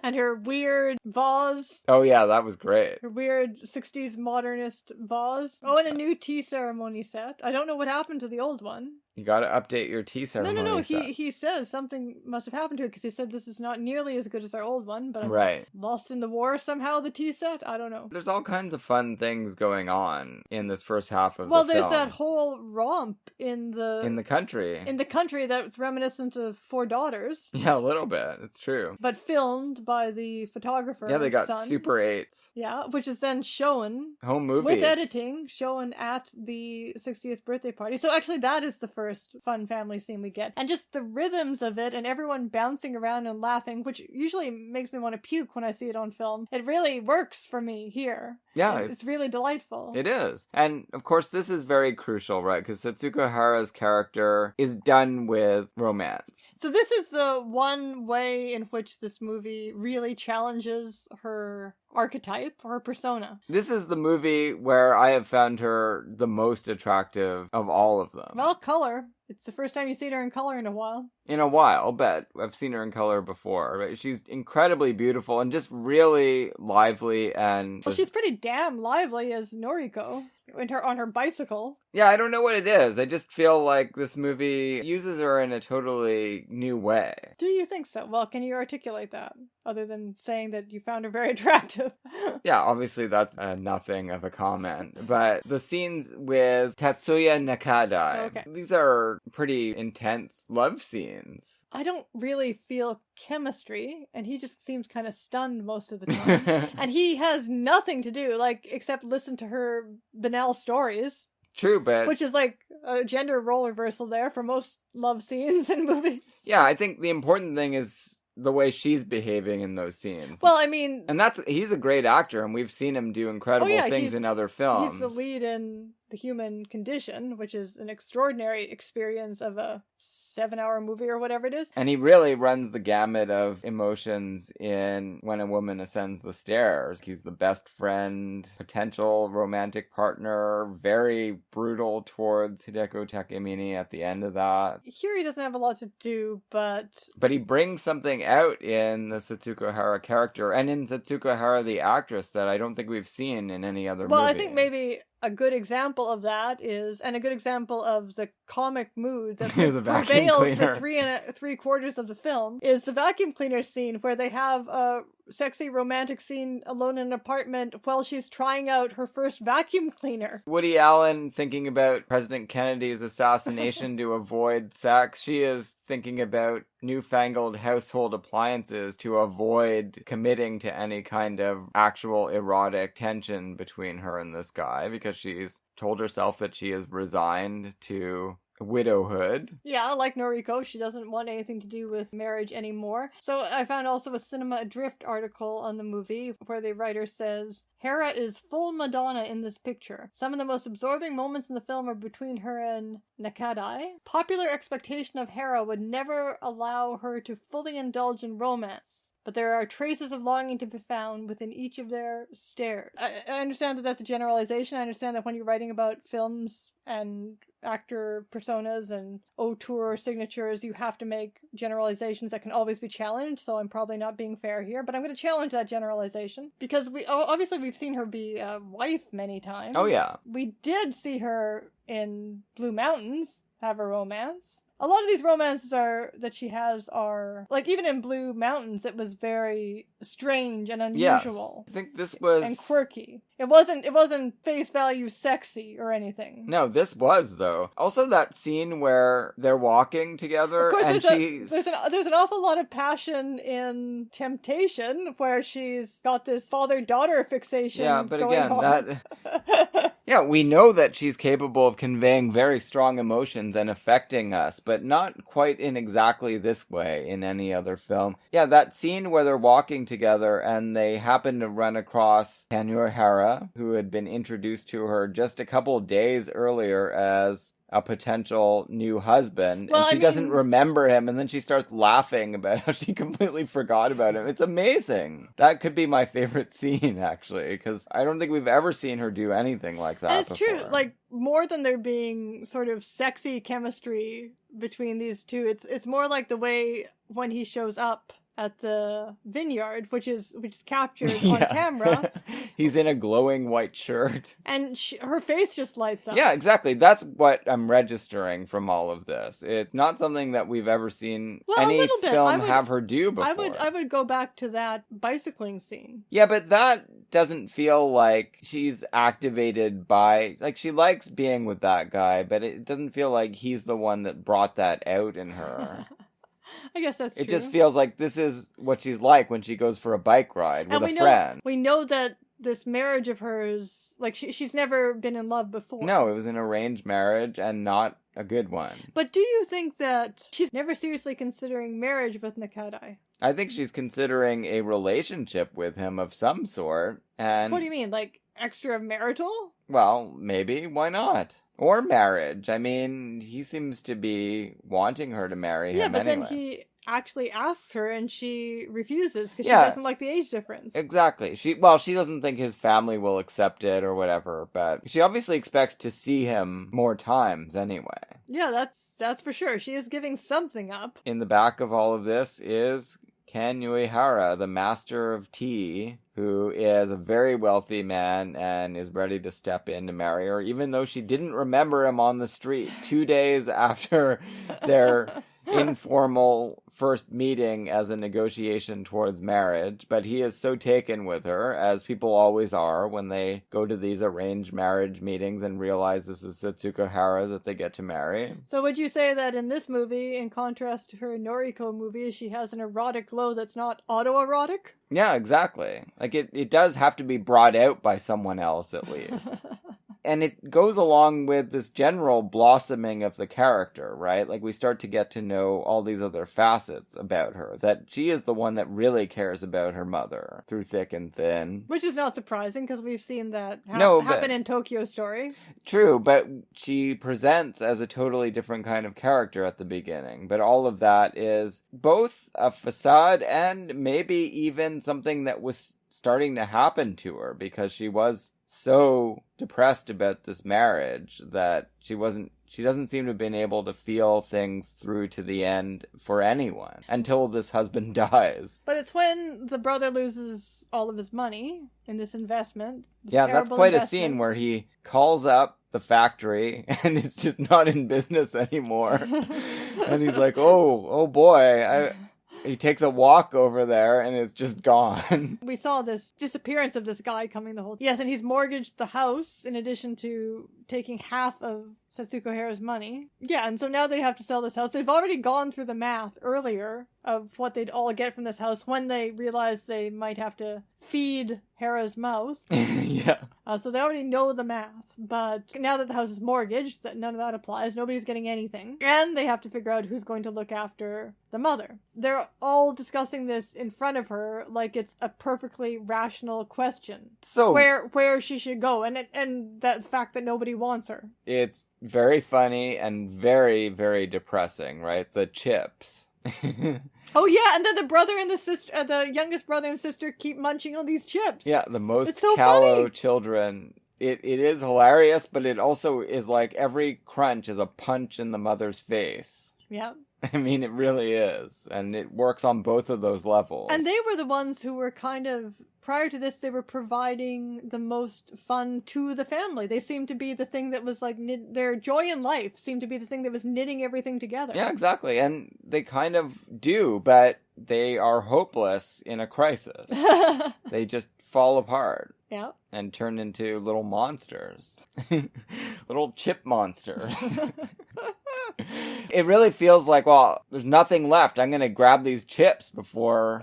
And her weird vase. Oh yeah, that was great. Her weird 60s modernist vase. Oh, and a new tea ceremony set. I don't know what happened to the old one. You gotta update your tea ceremony No. set. He says something must have happened to it because he said this is not nearly as good as our old one, but I'm right. Lost in the war somehow, the tea set? I don't know. There's all kinds of fun things going on action in this first half of well, the film. there's that whole romp in the country. In the country that's reminiscent of Four Daughters. Yeah, a little bit. It's true. But filmed by the photographer. Yeah, they got son. Super 8s. Yeah, which is then shown home movies with editing, shown at the 60th birthday party. So actually that is the first fun family scene we get. And just the rhythms of it and everyone bouncing around and laughing, which usually makes me want to puke when I see it on film. It really works for me here. Yeah, it's really delightful. It is. And of course this is very crucial, right? Because Setsuko Hara's character is done with romance. So this is the one way in which this movie really challenges her archetype, her persona. This is the movie where I have found her the most attractive of all of them. Well, color. It's the first time you've seen her in color in a while. In a while, but I've seen her in color before, right? She's incredibly beautiful and just really lively and... Well, she's pretty damn lively as Noriko on her bicycle. Yeah, I don't know what it is. I just feel like this movie uses her in a totally new way. Do you think so? Well, can you articulate that? Other than saying that you found her very attractive. Yeah, obviously that's nothing of a comment. But the scenes with Tatsuya Nakadai, these are pretty intense love scenes. I don't really feel chemistry, and he just seems kind of stunned most of the time. And he has nothing to do, except listen to her banal stories. True, but... Which is like a gender role reversal there for most love scenes in movies. Yeah, I think the important thing is the way she's behaving in those scenes. Well, I mean... And he's a great actor, and we've seen him do incredible things in other films. He's the lead in The Human Condition, which is an extraordinary experience of a 7-hour movie or whatever it is. And he really runs the gamut of emotions in When a Woman Ascends the Stairs. He's the best friend, potential romantic partner, very brutal towards Hideko Takemine at the end of that. Here he doesn't have a lot to do, but he brings something out in the Setsuko Hara character, and in Setsuko Hara the actress, that I don't think we've seen in any other movie. Well, I think maybe a good example of that is, and a good example of the comic mood that prevails for 3.75 of the film, is the vacuum cleaner scene where they have a sexy romantic scene alone in an apartment while she's trying out her first vacuum cleaner. Woody Allen thinking about President Kennedy's assassination to avoid sex. She is thinking about newfangled household appliances to avoid committing to any kind of actual erotic tension between her and this guy, because she's told herself that she is resigned to widowhood. Yeah, like Noriko, she doesn't want anything to do with marriage anymore. So I found also a Cinema Adrift article on the movie where the writer says, Hera is full Madonna in this picture. Some of the most absorbing moments in the film are between her and Nakadai. Popular expectation of Hera would never allow her to fully indulge in romance. But there are traces of longing to be found within each of their stares. I understand that that's a generalization. I understand that when you're writing about films and actor personas and auteur signatures, you have to make generalizations that can always be challenged, so I'm probably not being fair here, but I'm going to challenge that generalization, because we've seen her be a wife many times. Oh yeah. We did see her in Blue Mountains have a romance. A lot of these romances that she has are, like, even in Blue Mountains, it was very strange and unusual. Yes. I think this was... And quirky. It wasn't face value sexy or anything. No, this was, though. Also that scene where they're walking together, of course, and there's an awful lot of passion in Temptation, where she's got this father-daughter fixation. Yeah, but going again, on. Yeah, we know that she's capable of conveying very strong emotions and affecting us, but not quite in exactly this way in any other film. Yeah, that scene where they're walking together and they happen to run across Tanur Hara, who had been introduced to her just a couple days earlier as a potential new husband, and she doesn't remember him, and then she starts laughing about how she completely forgot about him. It's amazing. That could be my favorite scene, actually, because I don't think we've ever seen her do anything like that before. True, like, more than there being sort of sexy chemistry between these two, it's more like the way when he shows up at the vineyard, which is captured on camera. He's in a glowing white shirt. And her face just lights up. Yeah, exactly. That's what I'm registering from all of this. It's not something that we've ever seen any film have her do before. I would go back to that bicycling scene. Yeah, but that doesn't feel like she's activated by... Like, she likes being with that guy, but it doesn't feel like he's the one that brought that out in her. I guess that's true. It just feels like this is what she's like when she goes for a bike ride with a friend. We know that this marriage of hers, like, she's never been in love before. No, it was an arranged marriage and not a good one. But do you think that she's never seriously considering marriage with Nakadai? I think she's considering a relationship with him of some sort. And what do you mean, like extramarital? Well, maybe. Why not? Or marriage. I mean, he seems to be wanting her to marry him anyway. Then he actually asks her and she refuses because she doesn't like the age difference. Exactly. She doesn't think his family will accept it or whatever, but she obviously expects to see him more times anyway. Yeah, that's for sure. She is giving something up. In the back of all of this is Ken Uehara, the master of tea, who is a very wealthy man and is ready to step in to marry her, even though she didn't remember him on the street 2 days after their informal first meeting as a negotiation towards marriage. But he is so taken with her, as people always are when they go to these arranged marriage meetings and realize this is Setsuko Hara that they get to marry. So would you say that in this movie, in contrast to her Noriko movie, she has an erotic glow that's not autoerotic? Yeah, exactly. Like, it does have to be brought out by someone else, at least. And it goes along with this general blossoming of the character, right? Like, we start to get to know all these other facets about her. That she is the one that really cares about her mother, through thick and thin. Which is not surprising, because we've seen that happen in Tokyo Story. True, but she presents as a totally different kind of character at the beginning. But all of that is both a facade and maybe even something that was starting to happen to her, because she was so depressed about this marriage that she doesn't seem to have been able to feel things through to the end for anyone until this husband dies. But it's when the brother loses all of his money in this investment. That's quite a scene where he calls up the factory and it's just not in business anymore. And he's like, oh boy, he takes a walk over there and it's just gone. We saw this disappearance of this guy coming the whole... Yes, and he's mortgaged the house in addition to taking half of Setsuko Hara's money. Yeah, and so now they have to sell this house. They've already gone through the math earlier of what they'd all get from this house when they realized they might have to feed Hera's mouth. Yeah. So they already know the math, but now that the house is mortgaged, that none of that applies. Nobody's getting anything. And they have to figure out who's going to look after the mother. They're all discussing this in front of her like it's a perfectly rational question. So where she should go, and that fact that nobody wants her. It's very funny and very, very depressing, right? The chips. Oh yeah, and then the brother and the sister, the youngest brother and sister, keep munching on these chips. Yeah, the most callow children. It is hilarious, but it also is like every crunch is a punch in the mother's face. Yeah. I mean, it really is. And it works on both of those levels. And they were the ones who were kind of, prior to this, they were providing the most fun to the family. They seemed to be the thing that was like, their joy in life seemed to be the thing that was knitting everything together. Yeah, exactly. And they kind of do, but they are hopeless in a crisis. They just fall apart. Yeah. And turn into little monsters. Little chip monsters. It really feels like, well, there's nothing left. I'm going to grab these chips before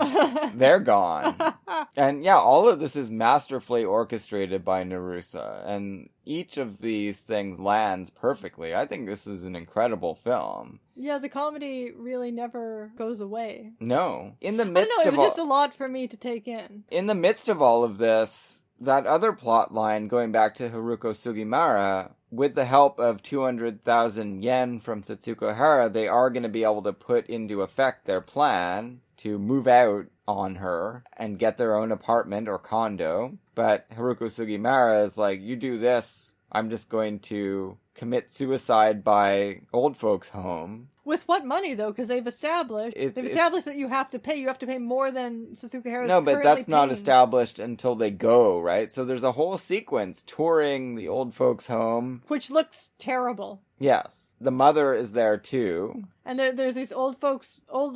they're gone. And yeah, all of this is masterfully orchestrated by Naruse. And each of these things lands perfectly. I think this is an incredible film. Yeah, the comedy really never goes away. No. In the midst of it was just a lot for me to take in. In the midst of all of this, that other plot line, going back to Haruko Sugimura, with the help of 200,000 yen from Setsuko Hara, they are going to be able to put into effect their plan to move out on her and get their own apartment or condo. But Haruko Sugimura is like, you do this, I'm just going to commit suicide by old folks' home. With what money, though? Because they've established that you have to pay. You have to pay more than Setsuko Hara's No, but currently that's not paying. established until they go, right? So there's a whole sequence touring the old folks' home. Which looks terrible. Yes. The mother is there, too. And there's these old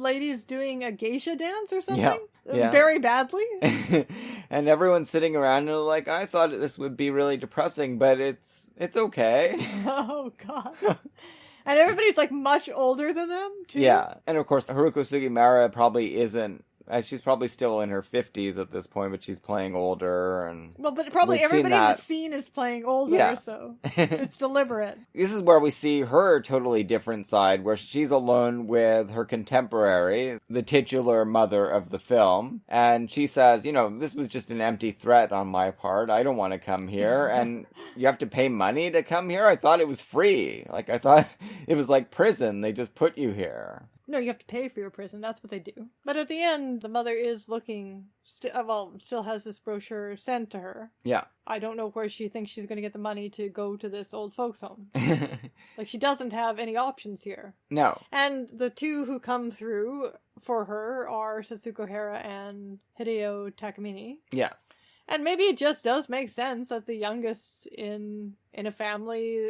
ladies doing a geisha dance or something? Yeah. Very badly. And everyone's sitting around and they're like, I thought this would be really depressing, but it's okay. Oh, God. And everybody's, like, much older than them, too. Yeah. And, of course, Haruko Sugimura probably isn't. She's probably still in her 50s at this point, but she's playing older. And well, but probably everybody in the scene is playing older, so it's deliberate. This is where we see her totally different side, where she's alone with her contemporary, the titular mother of the film. And she says, this was just an empty threat on my part. I don't want to come here. And you have to pay money to come here? I thought it was free. I thought it was like prison. They just put you here. No, you have to pay for your prison. That's what they do. But at the end, the mother is looking, still has this brochure sent to her. Yeah. I don't know where she thinks she's going to get the money to go to this old folks' home. She doesn't have any options here. No. And the two who come through for her are Setsuko Hara and Hideo Takamine. Yes. And maybe it just does make sense that the youngest in a family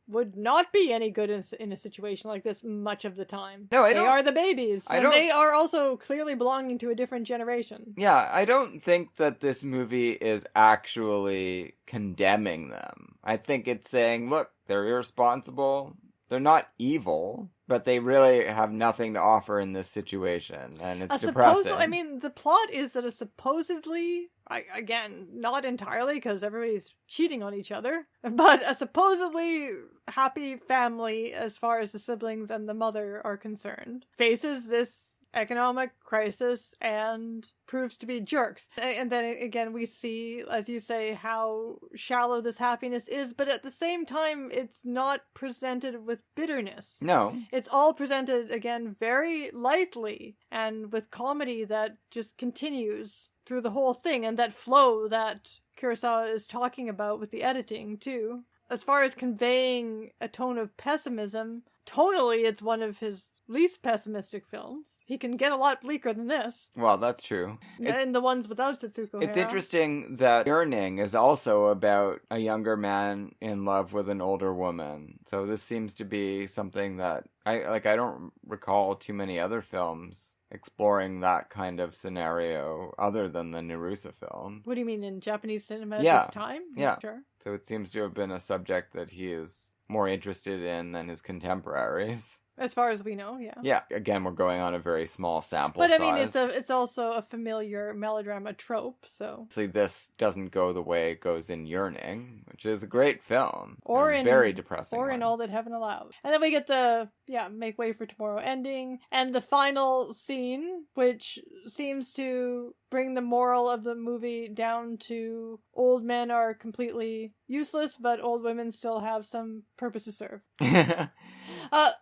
would not be any good in a situation like this much of the time. No, They are the babies. And they are also clearly belonging to a different generation. Yeah, I don't think that this movie is actually condemning them. I think it's saying, look, they're irresponsible. They're not evil, but they really have nothing to offer in this situation, and it's depressing. The plot is that a supposedly, again, not entirely, because everybody's cheating on each other, but a supposedly happy family, as far as the siblings and the mother are concerned, faces this economic crisis and proves to be jerks. And then again, we see, as you say, how shallow this happiness is, but at the same time, it's not presented with bitterness. No. It's all presented, again, very lightly and with comedy that just continues through the whole thing, and that flow that Kurosawa is talking about with the editing, too. As far as conveying a tone of pessimism, tonally, it's one of his least pessimistic films. He can get a lot bleaker than this. Well, that's true. And the ones without Setsuko Hara. It's interesting that Yearning is also about a younger man in love with an older woman. So this seems to be something that I don't recall too many other films exploring that kind of scenario other than the Naruse film. What do you mean, in Japanese cinema at this time? Yeah. Sure. So it seems to have been a subject that he is more interested in than his contemporaries. As far as we know, yeah. Yeah, again, we're going on a very small sample size. But it's also a familiar melodrama trope, so... See, this doesn't go the way it goes in Yearning, which is a great film. Or in... very depressing Or one. in All That Heaven Allowed. And then we get the, Make Way for Tomorrow ending, and the final scene, which seems to bring the moral of the movie down to old men are completely useless, but old women still have some purpose to serve.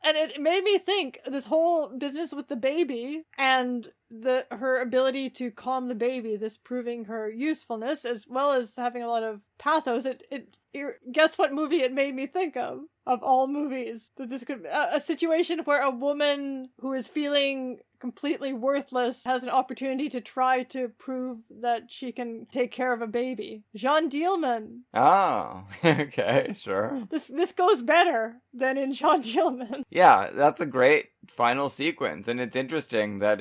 And it made me think, this whole business with the baby and her ability to calm the baby, this proving her usefulness, as well as having a lot of pathos. Guess what movie it made me think of all movies? That this could a situation where a woman who is feeling completely worthless has an opportunity to try to prove that she can take care of a baby. Jean Dielman. Oh, okay, sure. This goes better than in Jean Dielman. Yeah, that's a great final sequence, and it's interesting that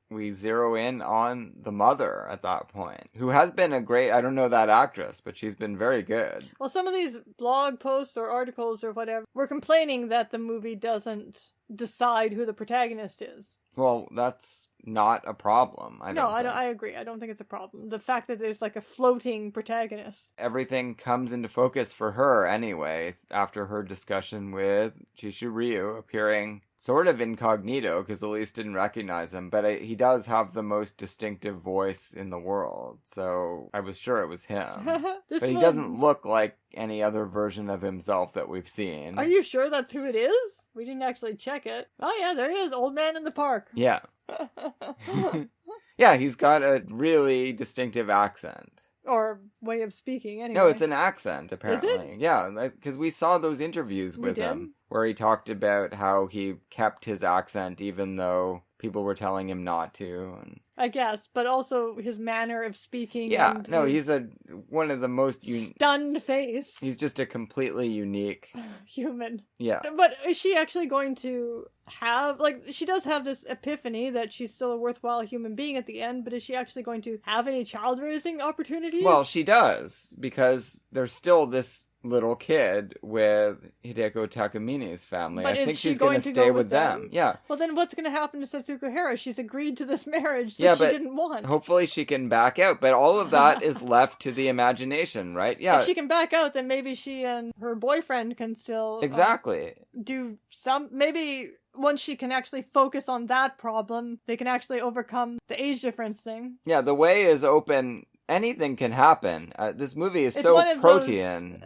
we zero in on the mother at that point, who has been I don't know that actress, but she's been very good. Well, some of these blog posts or articles or whatever were complaining that the movie doesn't decide who the protagonist is. Well, that's not a problem. I agree. I don't think it's a problem. The fact that there's a floating protagonist. Everything comes into focus for her anyway, after her discussion with Chishu appearing sort of incognito, because Elise didn't recognize him, but he does have the most distinctive voice in the world, so I was sure it was him. But he doesn't look like any other version of himself that we've seen. Are you sure that's who it is? We didn't actually check it. Oh yeah, there he is, old man in the park. Yeah. Yeah, he's got a really distinctive accent. Or way of speaking, anyway. No, it's an accent, apparently. Is it? Yeah, because we saw those interviews with him where he talked about how he kept his accent even though people were telling him not to. And... I guess, but also his manner of speaking. Yeah, and no, he's one of the most... stunned face. He's just a completely unique... human. Yeah. But is she actually going to have... Like, she does have this epiphany that she's still a worthwhile human being at the end, but is she actually going to have any child-raising opportunities? Well, she does, because there's still this little kid with Hideko Takamini's family. But I think she's going to stay with them. Yeah. Well, then what's going to happen to Setsuko Hara? She's agreed to this marriage that she didn't want. Hopefully she can back out, but all of that is left to the imagination, right? Yeah. If she can back out, then maybe she and her boyfriend can still... Exactly. Do some... Maybe... Once she can actually focus on that problem, they can actually overcome the age difference thing. Yeah, the way is open. Anything can happen. This movie is it's so one of protean.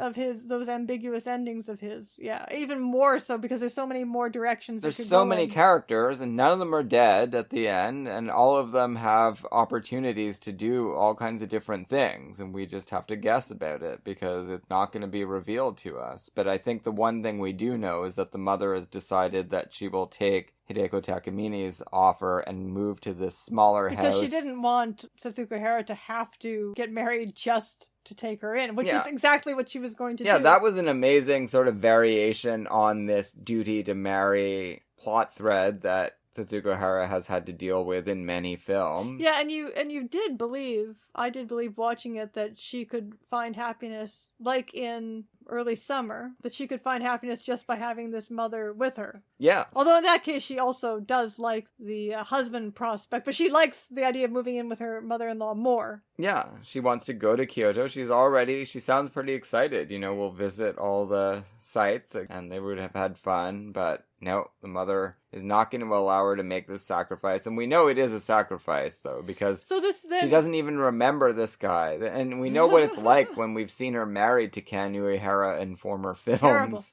Those ambiguous endings of his. Yeah, even more so because there's so many more directions. There's so many characters, and none of them are dead at the end, and all of them have opportunities to do all kinds of different things, and we just have to guess about it because it's not going to be revealed to us. But I think the one thing we do know is that the mother has decided that she will take Hideko Takamini's offer and move to this smaller house. Because she didn't want Setsuko Hara to have to get married just to take her in, which is exactly what she was going to do. Yeah, that was an amazing sort of variation on this duty to marry plot thread that Setsuko Hara has had to deal with in many films. Yeah, and you did believe, I did believe watching it, that she could find happiness, like in Early Summer, that she could find happiness just by having this mother with her. Yeah. Although in that case, she also does like the husband prospect, but she likes the idea of moving in with her mother-in-law more. Yeah, she wants to go to Kyoto. She sounds pretty excited. You know, we'll visit all the sites and they would have had fun, but no, the mother is not going to allow her to make this sacrifice. And we know it is a sacrifice, though, because she doesn't even remember this guy. And we know what it's like when we've seen her married to Kanui Hara in former films. Terrible.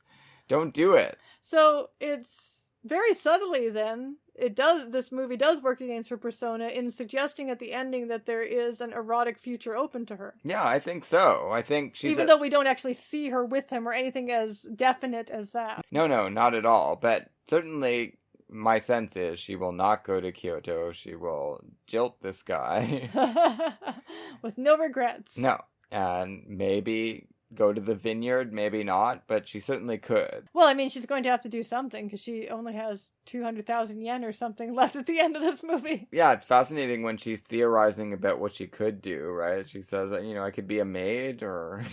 Don't do it. So it's very subtly then, this movie does work against her persona in suggesting at the ending that there is an erotic future open to her. Yeah, I think so. I think she's... Even though we don't actually see her with him or anything as definite as that. No, not at all. But certainly my sense is she will not go to Kyoto. She will jilt this guy. With no regrets. No. And maybe go to the vineyard, maybe not, but she certainly could. Well, I mean, she's going to have to do something because she only has 200,000 yen or something left at the end of this movie. Yeah, it's fascinating when she's theorizing about what she could do, right? She says, I could be a maid or,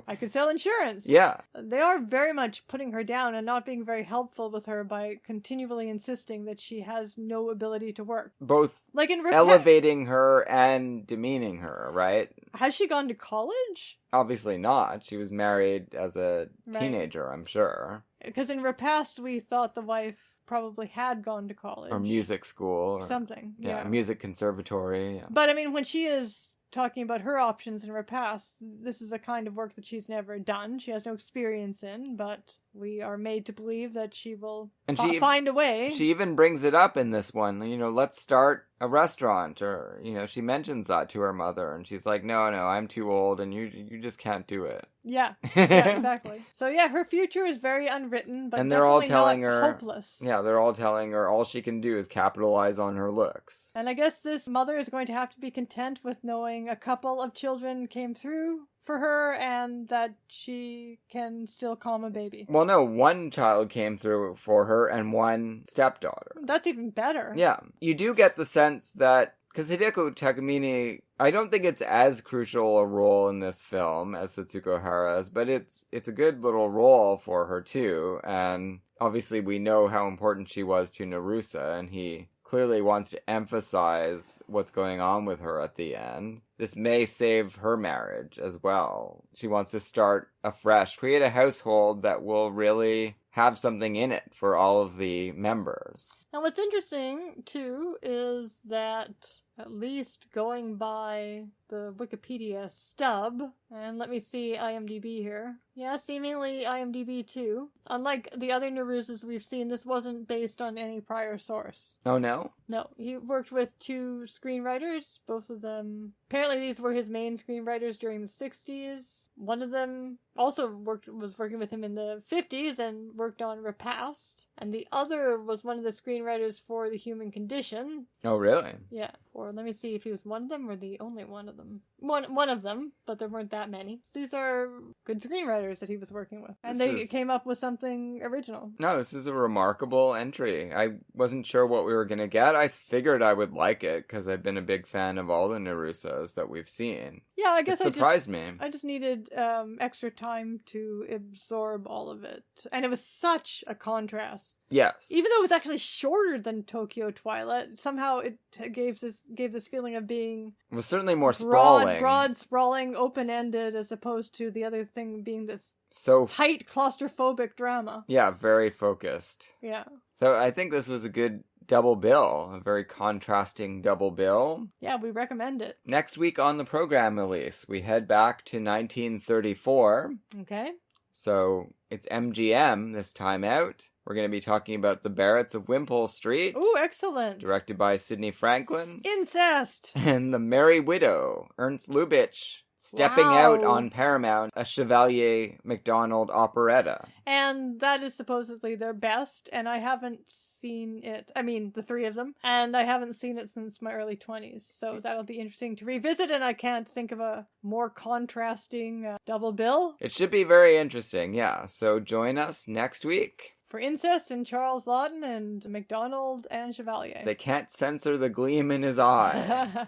I could sell insurance. Yeah. They are very much putting her down and not being very helpful with her by continually insisting that she has no ability to work. Both like in elevating her and demeaning her, right? Has she gone to college? Obviously not. She was married as a teenager, I'm sure. Because in Repast, we thought the wife probably had gone to college. Or music school. Or something. Yeah, music conservatory. Yeah. But I mean, when she is talking about her options in Repast, this is a kind of work that she's never done. She has no experience in, but we are made to believe that she will find a way. She even brings it up in this one. Let's start a restaurant, or she mentions that to her mother, and she's like, no, I'm too old, and you just can't do it. Yeah, exactly. So yeah, her future is very unwritten, but and they're all telling not her hopeless. Yeah, they're all telling her all she can do is capitalize on her looks. And I guess this mother is going to have to be content with knowing a couple of children came through for her and that she can still calm a baby. Well, no, one child came through for her and one stepdaughter. That's even better. Yeah. You do get the sense that, because Hideko Takamine, I don't think it's as crucial a role in this film as Setsuko Hara's, but it's a good little role for her too, and obviously we know how important she was to Naruse, and he clearly wants to emphasize what's going on with her at the end. This may save her marriage as well. She wants to start afresh, create a household that will really have something in it for all of the members. And what's interesting, too, is that, at least going by the Wikipedia stub, and let me see IMDb here. Yeah, seemingly IMDb too. Unlike the other Naruses we've seen, this wasn't based on any prior source. Oh, no? No, he worked with 2 screenwriters, both of them. Apparently these were his main screenwriters during the 60s. One of them also was working with him in the 50s and worked on Repast. And the other was one of the screenwriters for The Human Condition. Oh, really? Yeah, or let me see if he was one of them or the only one of them. One of them, but there weren't that many. These are good screenwriters that he was working with. And they came up with something original. No, this is a remarkable entry. I wasn't sure what we were going to get. I figured I would like it because I've been a big fan of all the Narusos that we've seen. Yeah, I guess it surprised me. I just needed extra time to absorb all of it. And it was such a contrast. Yes. Even though it was actually shorter than Tokyo Twilight, somehow it gave this feeling of being... It was certainly more sprawling. Broad, sprawling, open-ended, as opposed to the other thing being this so tight, claustrophobic drama. Yeah, very focused. Yeah. So I think this was a good double bill, a very contrasting double bill. Yeah, we recommend it. Next week on the program, Elise, we head back to 1934. Okay. So it's MGM this time out. We're going to be talking about The Barretts of Wimpole Street. Ooh, excellent. Directed by Sidney Franklin. Incest! And The Merry Widow, Ernst Lubitsch. Stepping out on Paramount, a Chevalier MacDonald operetta. And that is supposedly their best, and I haven't seen it. I mean, the 3 of them. And I haven't seen it since my early 20s, so that'll be interesting to revisit, and I can't think of a more contrasting double bill. It should be very interesting, yeah. So join us next week. For Incest and Charles Laughton and MacDonald and Chevalier. They can't censor the gleam in his eye.